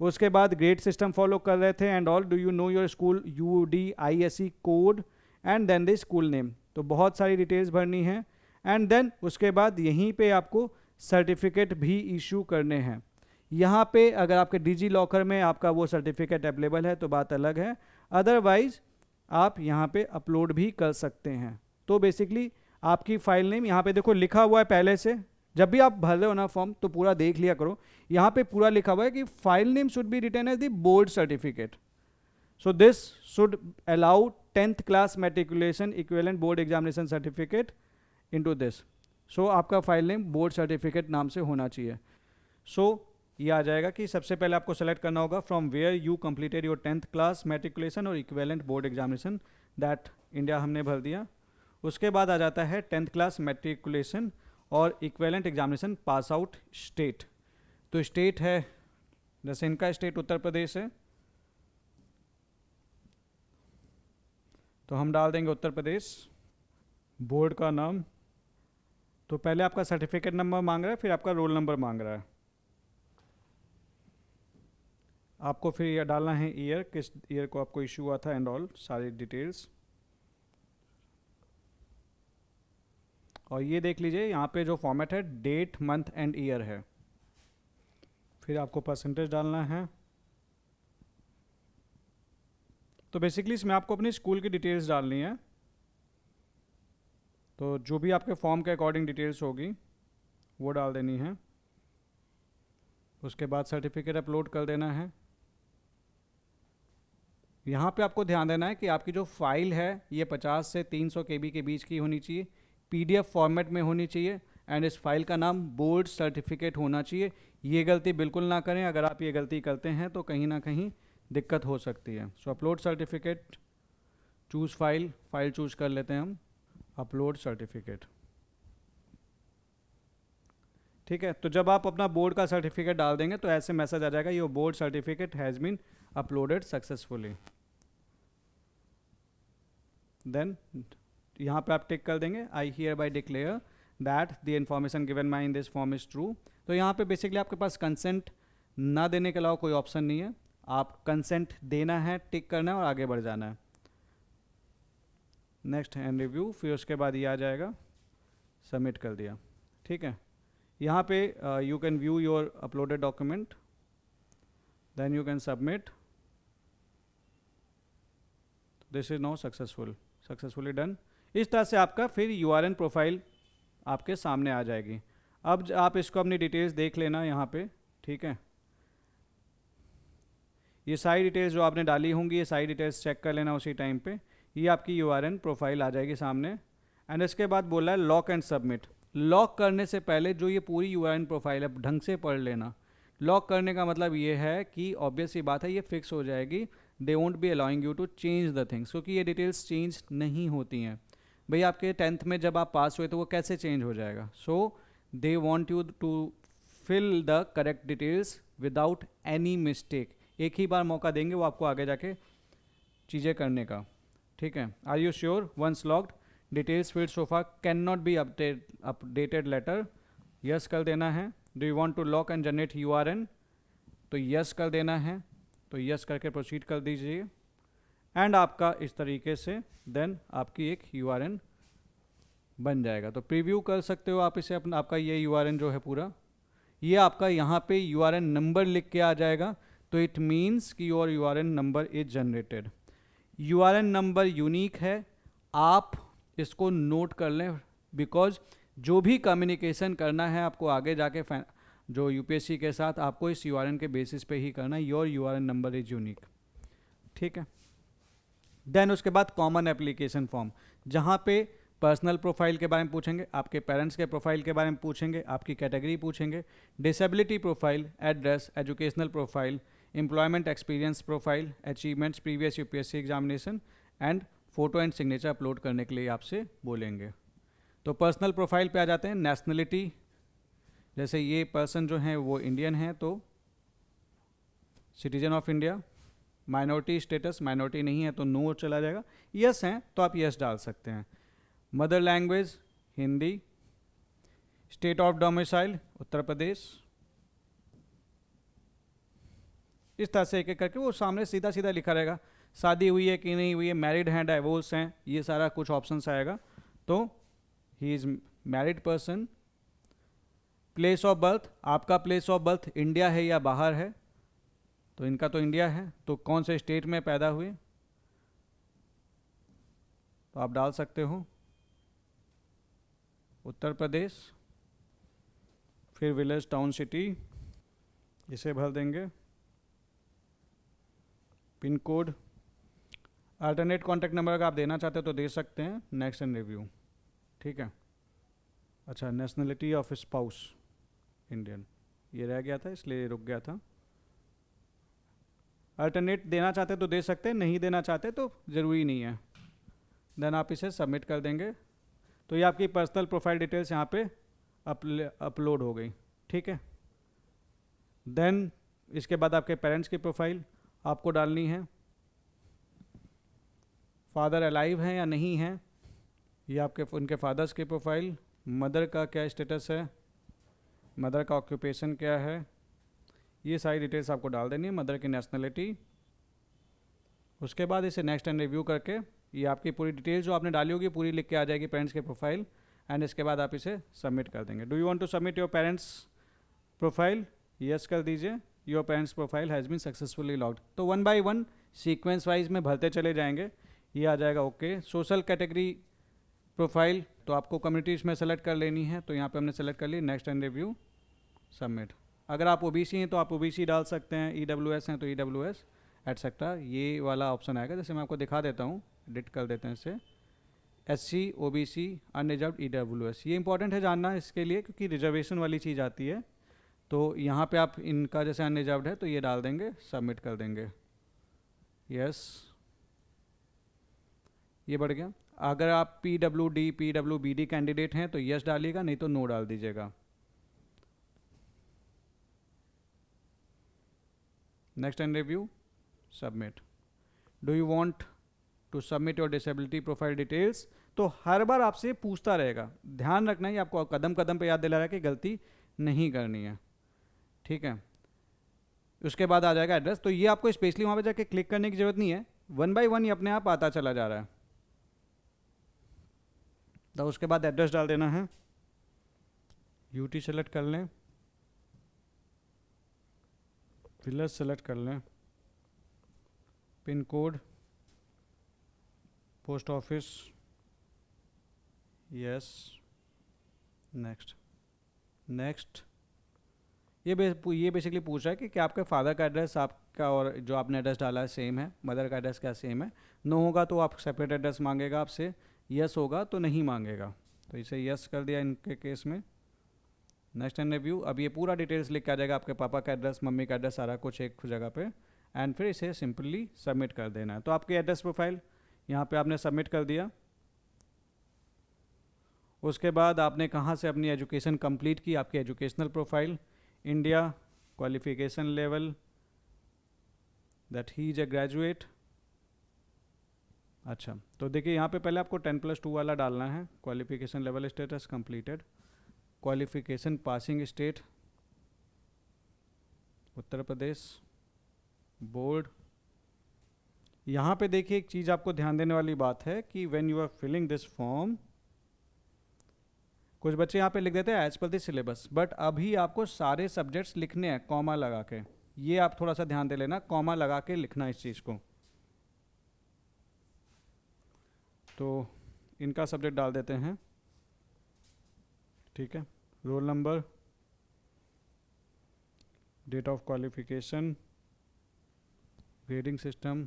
उसके बाद ग्रेड सिस्टम फॉलो कर रहे थे and all. Do you know your school UDISE code and then the school name. तो बहुत सारी डिटेल्स भरनी है। एंड देन उसके बाद यहीं पे आपको सर्टिफिकेट भी इशू करने हैं। यहाँ पे अगर आपके डिजी लॉकर में आपका वो सर्टिफिकेट अवेलेबल है तो बात अलग है, अदरवाइज आप यहाँ पे अपलोड भी कर सकते हैं। तो बेसिकली आपकी फाइल नेम यहाँ पे देखो लिखा हुआ है पहले से। जब भी आप भर रहे हो ना फॉर्म तो पूरा देख लिया करो, यहाँ पे पूरा लिखा हुआ है कि file name should be written as the board certificate. So this should allow 10th class matriculation equivalent board examination certificate into this. So आपका फाइल नेम बोर्ड सर्टिफिकेट नाम से होना चाहिए। सो ये आ जाएगा कि सबसे पहले आपको सेलेक्ट करना होगा from where you completed your 10th class matriculation और equivalent board examination, that India हमने भर दिया। उसके बाद आ जाता है 10th क्लास मैट्रिकुलेशन और equivalent examination pass out state. तो स्टेट है, जैसे इनका स्टेट उत्तर प्रदेश है तो हम डाल देंगे उत्तर प्रदेश। बोर्ड का नाम, तो पहले आपका सर्टिफिकेट नंबर मांग रहा है, फिर आपका रोल नंबर मांग रहा है। आपको फिर यह डालना है ईयर, किस ईयर को आपको इशू हुआ था एंड ऑल सारी डिटेल्स। और ये देख लीजिए यहाँ पे जो फॉर्मेट है डेट मंथ एंड ईयर है। फिर आपको परसेंटेज डालना है। तो बेसिकली इसमें आपको अपनी स्कूल की डिटेल्स डालनी है। तो जो भी आपके फॉर्म के अकॉर्डिंग डिटेल्स होगी वो डाल देनी है। उसके बाद सर्टिफिकेट अपलोड कर देना है। यहाँ पे आपको ध्यान देना है कि आपकी जो फाइल है ये 50 से 300 KB के बीच की होनी चाहिए, PDF फॉर्मेट में होनी चाहिए एंड इस फाइल का नाम बोर्ड सर्टिफिकेट होना चाहिए। ये गलती बिल्कुल ना करें, अगर आप ये गलती करते हैं तो कहीं ना कहीं दिक्कत हो सकती है। सो upload certificate, choose file, file choose कर लेते हैं हम, अपलोड सर्टिफिकेट। ठीक है, तो जब आप अपना बोर्ड का सर्टिफिकेट डाल देंगे तो ऐसे मैसेज आ जाएगा, your board certificate has been uploaded successfully. Then यहाँ पे आप टिक कर देंगे, I hereby declare that the information given my in this form is true. तो यहाँ पे बेसिकली आपके पास कंसेंट ना देने के अलावा कोई ऑप्शन नहीं है, आप कंसेंट देना है, टिक करना है और आगे बढ़ जाना है। नेक्स्ट एंड रिव्यू, फिर उसके बाद ये आ जाएगा, सबमिट कर दिया। ठीक है, यहाँ पे you can view your uploaded document, then you can submit. This is now successfully done. इस तरह से आपका फिर URN प्रोफाइल आपके सामने आ जाएगी। अब आप इसको अपनी डिटेल्स देख लेना यहाँ पे। ठीक है, ये सारी डिटेल्स जो आपने डाली होंगी ये सारी डिटेल्स चेक कर लेना उसी टाइम पे। ये आपकी URN प्रोफाइल आ जाएगी सामने एंड इसके बाद बोला है लॉक एंड सबमिट। लॉक करने से पहले जो ये पूरी URN प्रोफाइल है ढंग से पढ़ लेना। लॉक करने का मतलब ये है कि ऑब्वियस सी बात है ये फिक्स हो जाएगी, they won't be allowing you to change the things, क्योंकि ये डिटेल्स चेंज नहीं होती हैं। भाई आपके 10th में जब आप पास हुए तो वो कैसे चेंज हो जाएगा। So they want you to fill the correct details without any mistake. एक ही बार मौका देंगे वो आपको आगे जाके चीज़ें करने का। ठीक है, are you sure once logged details field so far can not be updated later, yes कर देना है। Do you want to lock and generate URN, तो यस कर देना है, तो यस करके प्रोसीड कर दीजिए एंड आपका इस तरीके से देन आपकी एक URN बन जाएगा। तो प्रीव्यू कर सकते हो आप इसे अपना, आपका ये URN जो है पूरा, ये आपका यहाँ पे URN नंबर लिख के आ जाएगा। तो इट मीन्स कि your URN number is generated. URN number unique है, आप इसको नोट कर लें, बिकॉज जो भी कम्युनिकेशन करना है आपको आगे जाके जो UPSC के साथ आपको इस URN के बेसिस पे ही करना है। Your URN number is unique. ठीक है, देन उसके बाद कॉमन एप्लीकेशन फॉर्म, जहाँ पे पर्सनल प्रोफाइल के बारे में पूछेंगे, आपके पेरेंट्स के प्रोफाइल के बारे में पूछेंगे, आपकी कैटेगरी पूछेंगे, disability profile, address, educational profile, employment experience profile, achievements, previous UPSC examination and photo and signature upload करने के लिए आपसे बोलेंगे। तो पर्सनल प्रोफाइल पे आ जाते हैं। नेशनलिटी, जैसे ये पर्सन जो है वो इंडियन है तो citizen of India. Minority status, minority नहीं है तो नो चला जाएगा। यस हैं तो आप यस डाल सकते हैं। Mother language Hindi. State of domicile Uttar Pradesh. इस तरह से एक एक करके वो सामने सीधा सीधा लिखा रहेगा। शादी हुई है कि नहीं हुई है, मैरिड हैं, डाइवोर्स हैं, ये सारा कुछ ऑप्शंस आएगा। तो he is married person. Place of birth, आपका प्लेस ऑफ बर्थ इंडिया है या बाहर है, तो इनका तो इंडिया है, तो कौन से स्टेट में पैदा हुए तो आप डाल सकते हो उत्तर प्रदेश। फिर विलेज, टाउन, सिटी, इसे भर देंगे। Pin code, alternate contact number अगर आप देना चाहते हो तो दे सकते हैं। Next and review. ठीक है, अच्छा नेशनलिटी ऑफ स्पाउस इंडियन, ये रह गया था इसलिए रुक गया था। अल्टरनेट देना चाहते तो दे सकते हैं, नहीं देना चाहते तो ज़रूरी नहीं है। देन आप इसे सबमिट कर देंगे। तो ये आपकी पर्सनल प्रोफाइल डिटेल्स यहाँ पे अपलोड हो गई, ठीक है। देन इसके बाद आपके पेरेंट्स की प्रोफाइल आपको डालनी है, फादर अलाइव हैं या नहीं हैं, ये आपके उनके फादर्स की प्रोफाइल, मदर का क्या स्टेटस है, मदर का ऑक्यूपेशन क्या है, ये सारी डिटेल्स आपको डाल देनी है, मदर की नेशनलिटी। उसके बाद इसे नेक्स्ट एंड रिव्यू करके ये आपकी पूरी डिटेल्स जो आपने डाली होगी पूरी लिख के आ जाएगी पेरेंट्स के प्रोफाइल, एंड इसके बाद आप इसे सबमिट कर देंगे। Do you want to submit your parents profile? Yes कर दीजिए, your parents profile has been successfully logged. तो 1 बाय 1 सीक्वेंस वाइज में भरते चले जाएंगे, ये आ जाएगा ओके। सोशल कैटेगरी प्रोफाइल तो आपको कम्युनिटीज़ में सेलेक्ट कर लेनी है, तो यहाँ पे हमने सेलेक्ट कर ली, नेक्स्ट एंड रिव्यू सबमिट। अगर आप ओबीसी हैं तो आप ओबीसी डाल सकते हैं, ईडब्ल्यूएस हैं तो ईडब्ल्यूएस एटसेट्रा, ये वाला ऑप्शन आएगा। जैसे मैं आपको दिखा देता हूँ, एडिट कर देते हैं इसे, एससी, ओबीसी, अनरिजर्व्ड, ईडब्ल्यूएस। ये इंपॉर्टेंट है जानना इसके लिए क्योंकि रिजर्वेशन वाली चीज़ आती है, तो यहाँ पे आप इनका जैसे अनरिजर्व्ड है तो ये डाल देंगे, सबमिट कर देंगे, यस, ये बढ़ गया। अगर आप पीडब्ल्यूडी, पीडब्ल्यूबीडी कैंडिडेट हैं तो यस डालिएगा, नहीं तो नो डाल दीजिएगा। Next and review submit. Do you want to submit your disability profile details? तो हर बार आपसे पूछता रहेगा, ध्यान रखना है, आपको कदम कदम पे याद दिला रहा है कि गलती नहीं करनी है, ठीक है। उसके बाद आ जाएगा एड्रेस, तो ये आपको स्पेशली वहाँ पे जाके क्लिक करने की जरूरत नहीं है, 1 बाय 1 ये अपने आप आता चला जा रहा है। तो उसके बाद एड्रेस डाल देना है, यूटी सेलेक्ट कर लें, विलेज सेलेक्ट कर लें, pin code, post office, yes, next next. ये बेसिकली पूछ रहा है कि क्या आपके फादर का एड्रेस आपका और जो आपने एड्रेस डाला है सेम है, मदर का एड्रेस क्या सेम है। नो होगा तो आप सेपरेट एड्रेस मांगेगा आपसे, यस होगा तो नहीं मांगेगा, तो इसे यस कर दिया इनके केस में। नेक्स्ट एंड रिव्यू, अब ये पूरा डिटेल्स लिख के आ जाएगा, आपके पापा का एड्रेस, मम्मी का एड्रेस, सारा कुछ एक जगह पे, एंड फिर इसे सिंपली सबमिट कर देना है। तो आपकी एड्रेस प्रोफाइल यहाँ पे आपने सबमिट कर दिया। उसके बाद आपने कहाँ से अपनी एजुकेशन कंप्लीट की, आपकी educational profile, India, qualification level, that he is a graduate. अच्छा, तो देखिए यहाँ पे पहले आपको 10+2 वाला डालना है, qualification level status completed, qualification passing state Uttar Pradesh board. यहाँ पे देखिए एक चीज़ आपको ध्यान देने वाली बात है कि when you are filling this form, कुछ बच्चे यहाँ पे लिख देते हैं as per the syllabus, but अभी आपको सारे सब्जेक्ट्स लिखने हैं कॉमा लगा के, ये आप थोड़ा सा ध्यान दे लेना, कॉमा लगा के लिखना इस चीज़ को। तो इनका सब्जेक्ट डाल देते हैं, ठीक है, roll number, date of qualification, grading system,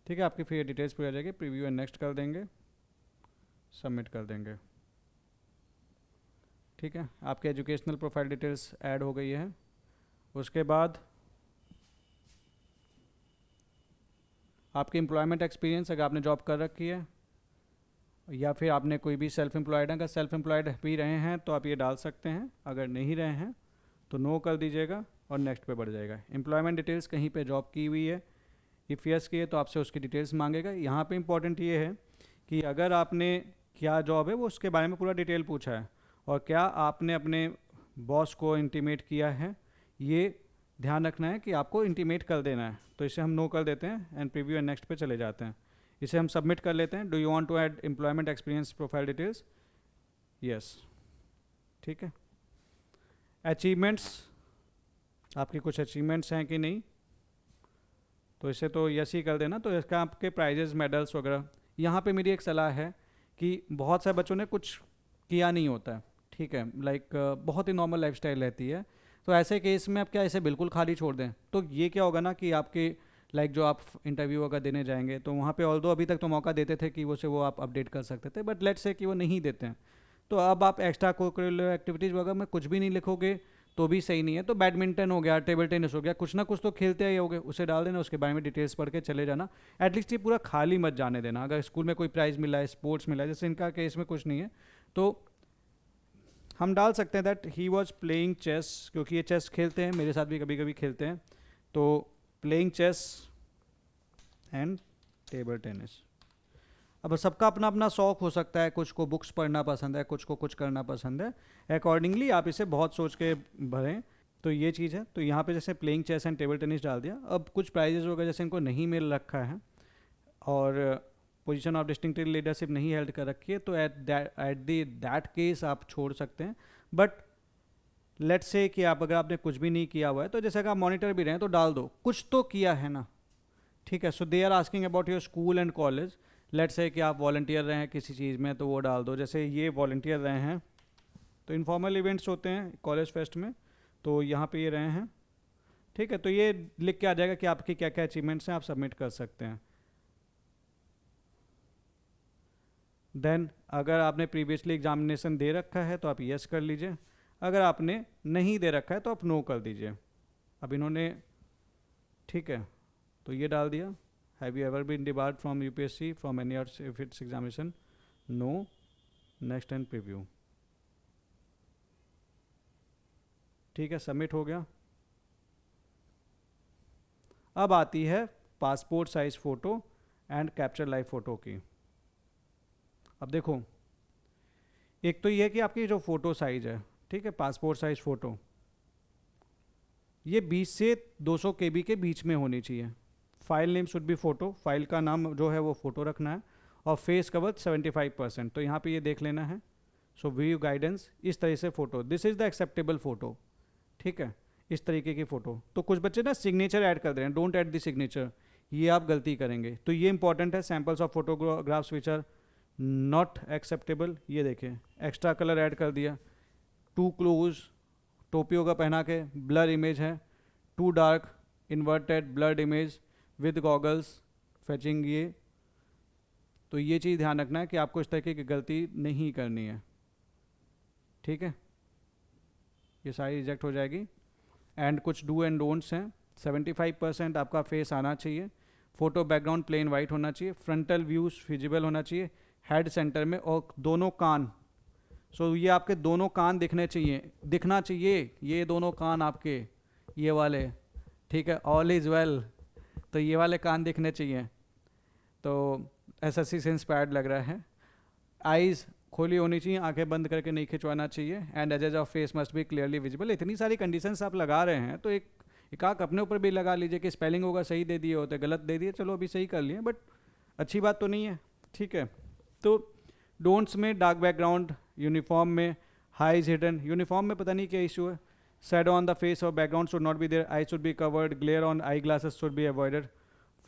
ठीक है। आपकी फिर डिटेल्स पूरी आ जाएगी, प्रीव्यू एंड नेक्स्ट कर देंगे, सबमिट कर देंगे, ठीक है। आपके एजुकेशनल प्रोफाइल डिटेल्स ऐड हो गई है। उसके बाद आपके एम्प्लॉयमेंट एक्सपीरियंस, अगर आपने जॉब कर रखी है या फिर आपने कोई भी सेल्फ एम्प्लॉयड है, अगर सेल्फ एम्प्लॉयड भी रहे हैं तो आप ये डाल सकते हैं, अगर नहीं रहे हैं तो नो कर दीजिएगा और नेक्स्ट पे बढ़ जाएगा। एम्प्लॉयमेंट डिटेल्स, कहीं पे जॉब की हुई है, इफ़ यस की है तो आपसे उसकी डिटेल्स मांगेगा। यहाँ पे इंपॉर्टेंट ये है कि अगर आपने क्या जॉब है वो उसके बारे में पूरा डिटेल पूछा है, और क्या आपने अपने बॉस को इंटीमेट किया है, ये ध्यान रखना है कि आपको इंटीमेट कर देना है। तो इसे हम नो कर देते हैं एंड प्रीव्यू एंड नेक्स्ट पे चले जाते हैं। इसे हम सबमिट कर लेते हैं। Do you want to add employment experience profile details? Yes, ठीक है। अचीवमेंट्स, आपकी कुछ अचीवमेंट्स हैं कि नहीं, तो इसे तो यस ही कर देना। तो इसका आपके प्राइजेस, मेडल्स वगैरह, यहाँ पे मेरी एक सलाह है कि बहुत सारे बच्चों ने कुछ किया नहीं होता है, ठीक है, लाइक बहुत ही नॉर्मल लाइफस्टाइल रहती है, तो ऐसे केस में आप क्या इसे बिल्कुल खाली छोड़ दें, तो ये क्या होगा ना कि आपके लाइक जो आप इंटरव्यू अगर देने जाएंगे तो वहाँ पे ऑल्दो अभी तक तो मौका देते थे कि वो आप अपडेट कर सकते थे, बट लेट्स से कि वो नहीं देते हैं, तो अब आप एक्स्ट्रा कोकरिकुलर एक्टिविटीज़ वगैरह में कुछ भी नहीं लिखोगे तो भी सही नहीं है। तो बैडमिंटन हो गया, टेबल टेनिस हो गया, कुछ ना कुछ तो खेलते ही होगे, उसे डाल देना, उसके बारे में डिटेल्स पढ़ के चले जाना। एटलीस्ट ये पूरा खाली मत जाने देना। अगर स्कूल में कोई प्राइज़ मिला है, स्पोर्ट्स मिला है, जैसे इनका केस में कुछ नहीं है, तो हम डाल सकते हैं that he was playing chess, क्योंकि ये चेस खेलते हैं, मेरे साथ भी कभी कभी खेलते हैं, तो playing chess and table tennis. अब सबका अपना अपना शौक हो सकता है, कुछ को बुक्स पढ़ना पसंद है, कुछ को कुछ करना पसंद है, अकॉर्डिंगली आप इसे बहुत सोच के भरें। तो ये चीज़ है। तो यहाँ पे जैसे playing chess and table tennis डाल दिया। अब कुछ प्राइजेज वगैरह जैसे इनको नहीं मिल रखा है और पोजीशन ऑफ डिस्टिंक्टिव लीडरशिप नहीं हेल्ड कर रखी है, तो एट दैट केस आप छोड़ सकते हैं। बट लेट्स से कि आप अगर आपने कुछ भी नहीं किया हुआ है, तो जैसे अगर आप मॉनिटर भी रहे हैं तो डाल दो, कुछ तो किया है ना, ठीक है। So they are asking about your school and college. Let's say कि आप वॉलंटियर रहे हैं किसी चीज़ में, तो वो डाल दो। जैसे ये वॉलंटियर रहे हैं, तो इनफॉर्मल इवेंट्स होते हैं कॉलेज फेस्ट में, तो यहाँ पे ये रहे हैं, ठीक है। तो ये लिख के आ जाएगा कि आपकी क्या क्या अचीवमेंट्स हैं, आप सबमिट कर सकते हैं। देन अगर आपने प्रीवियसली एग्जामिनेशन दे रखा है तो आप यस कर लीजिए, अगर आपने नहीं दे रखा है तो आप नो कर दीजिए। अब इन्होंने, ठीक है, तो ये डाल दिया, have you ever been debarred from UPSC from any और if it's examination, no, next and preview, ठीक है, सबमिट हो गया। अब आती है passport size photo and capture live photo की। अब देखो, एक तो ये है कि आपकी जो फ़ोटो साइज है, ठीक है, पासपोर्ट साइज फ़ोटो, ये 20 से 200 KB के बीच में होनी चाहिए। File name should B photo, file का नाम जो है वो फ़ोटो रखना है, और फेस कवर 75%, तो यहाँ पे ये देख लेना है। सो व्यू गाइडेंस, इस तरह से photo, this is the acceptable photo, ठीक है, इस तरीके की फ़ोटो। तो कुछ बच्चे ना सिग्नेचर ऐड कर दे रहे हैं, डोंट ऐड द सिग्नेचर, ये आप गलती करेंगे, तो ये इंपॉर्टेंट है। Samples of photographs which are not acceptable, ये देखें, एक्स्ट्रा कलर ऐड कर दिया, टू क्लोज, टोपी होगा पहना के, ब्लर इमेज है, too dark, inverted blurred image with goggles, fetching, ये तो ये चीज़ ध्यान रखना है कि आपको इस तरीके की गलती नहीं करनी है, ठीक है, ये सारी रिजेक्ट हो जाएगी। एंड कुछ डू एंड डोंट्स हैं, 75% आपका फेस आना चाहिए, फोटो बैकग्राउंड प्लेन वाइट होना चाहिए, फ्रंटल व्यूज विजिबल होना चाहिए, हेड सेंटर में, और दोनों कान, सो ये आपके दोनों कान दिखना चाहिए, ये दोनों कान आपके, ये वाले, ठीक है, ऑल इज़ वेल, तो ये वाले कान दिखने चाहिए। तो एसएससी से इंस्पायर्ड लग रहा है। आइज़ खोली होनी चाहिए, आंखें बंद करके नहीं खिंचवाना चाहिए, and edges of face must be clearly visible. इतनी सारी कंडीशंस आप लगा रहे हैं, तो एक आंख अपने ऊपर भी लगा लीजिए कि स्पेलिंग होगा सही दे दिए होते, गलत दे दिए, चलो अभी सही कर लिए, बट अच्छी बात तो नहीं है, ठीक है। तो डोंट्स में डार्क बैकग्राउंड, यूनिफॉर्म में हाइज हिडन, यूनिफॉर्म में पता नहीं क्या इशू है, शैडो ऑन द फेस और background should not be there, eye should be covered, glare on eye glasses should be avoided,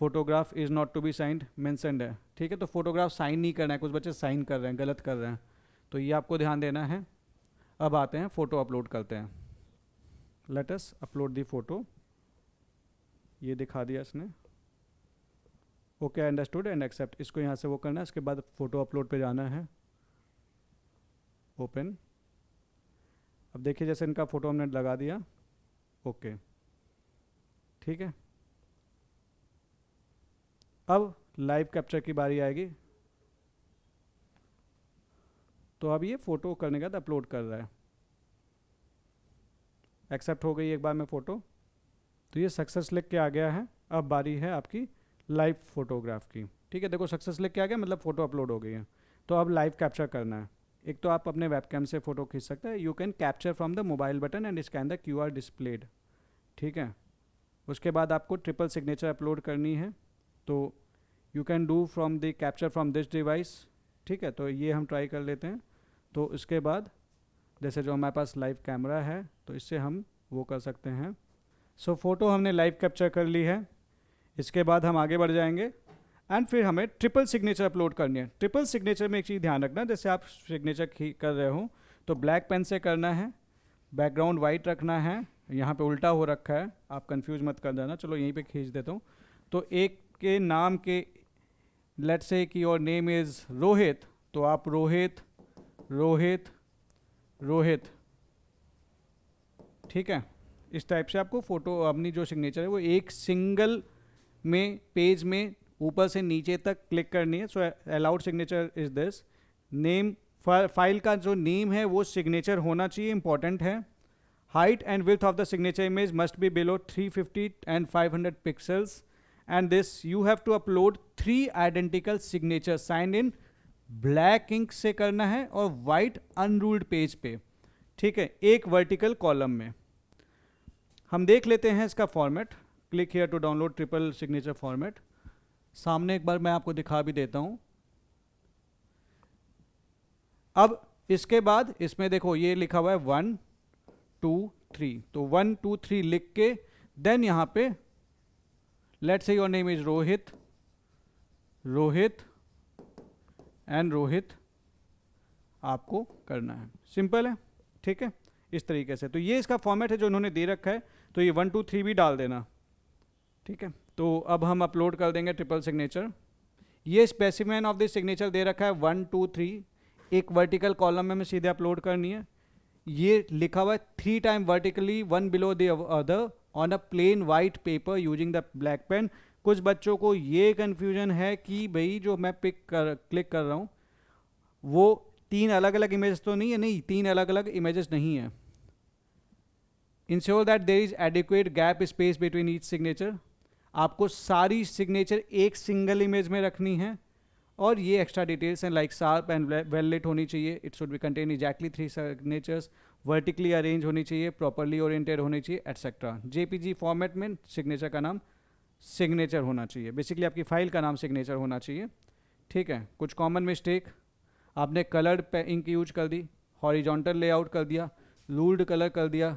photograph is not to be signed mentioned है, ठीक है। तो फोटोग्राफ साइन नहीं करना है, कुछ बच्चे साइन कर रहे हैं, गलत कर रहे हैं, तो ये आपको ध्यान देना है। अब आते हैं फ़ोटो अपलोड करते हैं। लेट अस अपलोड दी फ़ोटो, ये दिखा दिया इसने, ओके अंडरस्टूड एंड एक्सेप्ट, इसको यहाँ से वो करना है, इसके बाद फ़ोटो अपलोड पे जाना है, ओपन। अब देखिए जैसे इनका फ़ोटो हमने लगा दिया, ओके, ठीक है। अब लाइव कैप्चर की बारी आएगी, तो अब ये फ़ोटो करने के बाद अपलोड कर रहा है, एक्सेप्ट हो गई एक बार में फ़ोटो, तो ये सक्सेस लिख के आ गया है। अब बारी है आपकी लाइव फोटोग्राफ की, ठीक है। देखो सक्सेस लिख के आ गया, मतलब फ़ोटो अपलोड हो गई है। तो अब लाइव कैप्चर करना है। एक तो आप अपने वेबकैम से फ़ोटो खींच सकते हैं, you can capture from the mobile button and scan the QR displayed, ठीक है। उसके बाद आपको ट्रिपल सिग्नेचर अपलोड करनी है, तो you can do from the capture from this device, ठीक है। तो ये हम ट्राई कर लेते हैं। तो इसके बाद जैसे जो हमारे पास लाइव कैमरा है, तो इससे हम वो कर सकते हैं। सो फ़ोटो हमने लाइव कैप्चर कर ली है। इसके बाद हम आगे बढ़ जाएंगे एंड फिर हमें ट्रिपल सिग्नेचर अपलोड करनी है। ट्रिपल सिग्नेचर में एक चीज़ ध्यान रखना, जैसे आप सिग्नेचर कर रहे हो तो ब्लैक पेन से करना है, बैकग्राउंड वाइट रखना है, यहाँ पे उल्टा हो रखा है, आप कंफ्यूज मत कर देना। चलो यहीं पे खींच देता हूँ। तो एक के नाम के, लेट्स से कि योर नेम इज़ रोहित, तो आप रोहित रोहित रोहित, ठीक है। इस टाइप से आपको फ़ोटो, अपनी जो सिग्नेचर है वो एक सिंगल में पेज में ऊपर से नीचे तक क्लिक करनी है। So allowed signature is this, name file का जो नेम है वो सिग्नेचर होना चाहिए, इंपॉर्टेंट है। Height and width of the signature image must be below 350 and 500 pixels and this you have to upload 3 identical signature signed in black ink से करना है और वाइट अनरूल्ड पेज पे, ठीक है, एक वर्टिकल कॉलम में। हम देख लेते हैं इसका format. Click here to download triple signature format. सामने एक बार मैं आपको दिखा भी देता हूं। अब इसके बाद इसमें देखो ये लिखा हुआ है 1 2 3, तो 1 2 3 लिख के देन यहां पे let's say your name is Rohit, Rohit and Rohit आपको करना है। सिंपल है, ठीक है, इस तरीके से। तो ये इसका फॉर्मेट है जो उन्होंने दे रखा है, तो ये 1 2 3 भी डाल देना, ठीक है। तो अब हम अपलोड कर देंगे ट्रिपल सिग्नेचर। ये स्पेसिमेन ऑफ दिस सिग्नेचर दे रखा है 1 2 3, एक वर्टिकल कॉलम में हमें सीधे अपलोड करनी है। ये लिखा हुआ है 3 time vertically 1 below the other on a plain white paper using the black pen. कुछ बच्चों को ये कन्फ्यूजन है कि भाई जो मैं क्लिक कर रहा हूँ वो 3 अलग अलग इमेजेस तो नहीं है, नहीं 3 अलग अलग इमेजेस नहीं है। Ensure that there is adequate gap space between each signature. आपको सारी सिग्नेचर एक सिंगल इमेज में रखनी है और ये एक्स्ट्रा डिटेल्स हैं like sharp and well lit होनी चाहिए। It should be contain exactly 3 signatures, vertically arrange होनी चाहिए, प्रॉपरली ओरिएंटेड होनी चाहिए, एटसेट्रा। जेपीजी फॉर्मेट में सिग्नेचर का नाम सिग्नेचर होना चाहिए, बेसिकली आपकी फाइल का नाम सिग्नेचर होना चाहिए, ठीक है। कुछ कॉमन मिस्टेक, आपने कलर्ड इंक यूज कर दी, हॉरिजॉन्टल लेआउट कर दिया, लूल्ड कलर कर दिया,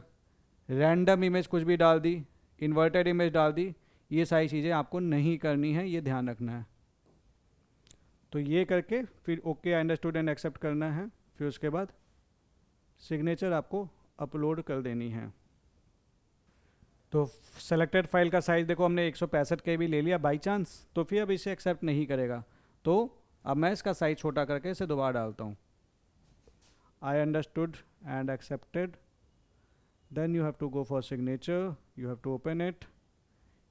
रैंडम इमेज कुछ भी डाल दी, इन्वर्टेड इमेज डाल दी। ये सारी चीज़ें आपको नहीं करनी है, ये ध्यान रखना है। तो ये करके फिर okay I understood and accept करना है। फिर उसके बाद सिग्नेचर आपको अपलोड कर देनी है। तो सेलेक्टेड फाइल का साइज़ देखो हमने 165 KB ले लिया बाई चांस, तो फिर अब इसे एक्सेप्ट नहीं करेगा। तो अब मैं इसका साइज छोटा करके इसे दोबारा डालता हूँ। I understood and accepted, then you have to go for signature, you have to open it.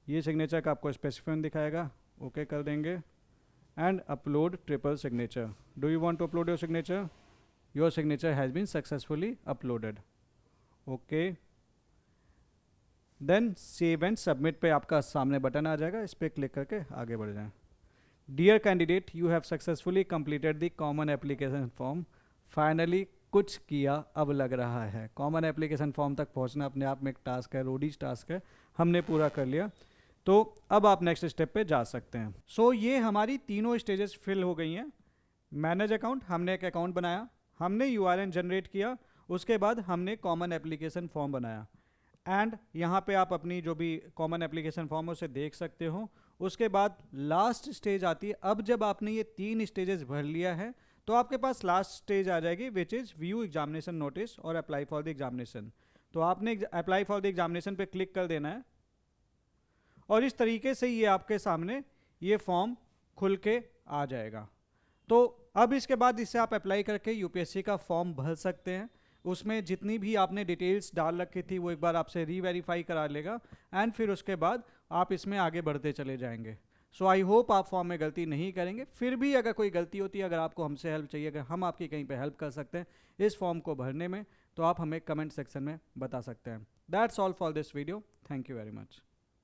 ये सिग्नेचर का आपको स्पेसिफिकेशन दिखाएगा, ओके कर देंगे and upload triple signature. Do you want to upload your signature? Your signature has been successfully uploaded, okay. Then save and submit पे आपका सामने बटन आ जाएगा, इस पर क्लिक करके आगे बढ़ जाएं। Dear candidate, you have successfully completed the common application form. Finally कुछ किया अब लग रहा है। कॉमन एप्लीकेशन फॉर्म तक पहुंचना अपने आप में एक टास्क है, रोडीज टास्क है, हमने पूरा कर लिया। तो अब आप नेक्स्ट स्टेप पे जा सकते हैं। सो ये हमारी तीनों स्टेजेस फिल हो गई हैं। मैनेज अकाउंट, हमने एक अकाउंट बनाया, हमने URN जनरेट किया, उसके बाद हमने कॉमन एप्लीकेशन फॉर्म बनाया एंड यहाँ पे आप अपनी जो भी कॉमन एप्लीकेशन फॉर्म है उसे देख सकते हो। उसके बाद लास्ट स्टेज आती है। अब जब आपने ये 3 स्टेजेस भर लिया है तो आपके पास लास्ट स्टेज आ जाएगी which is view examination notice और अप्लाई फॉर द एग्जामिनेशन। तो आपने अप्लाई फॉर द एग्जामिनेशन पे क्लिक कर देना है और इस तरीके से ये आपके सामने ये फॉर्म खुल के आ जाएगा। तो अब इसके बाद इससे आप अप्लाई करके UPSC का फॉर्म भर सकते हैं। उसमें जितनी भी आपने डिटेल्स डाल रखी थी वो एक बार आपसे रीवेरीफाई करा लेगा एंड फिर उसके बाद आप इसमें आगे बढ़ते चले जाएंगे। सो आई होप आप फॉर्म में गलती नहीं करेंगे। फिर भी अगर कोई गलती होती है, अगर आपको हमसे हेल्प चाहिए, अगर हम आपकी कहीं पे हेल्प कर सकते हैं इस फॉर्म को भरने में, तो आप हमें कमेंट सेक्शन में बता सकते हैं। That's all for this video. Thank you very much.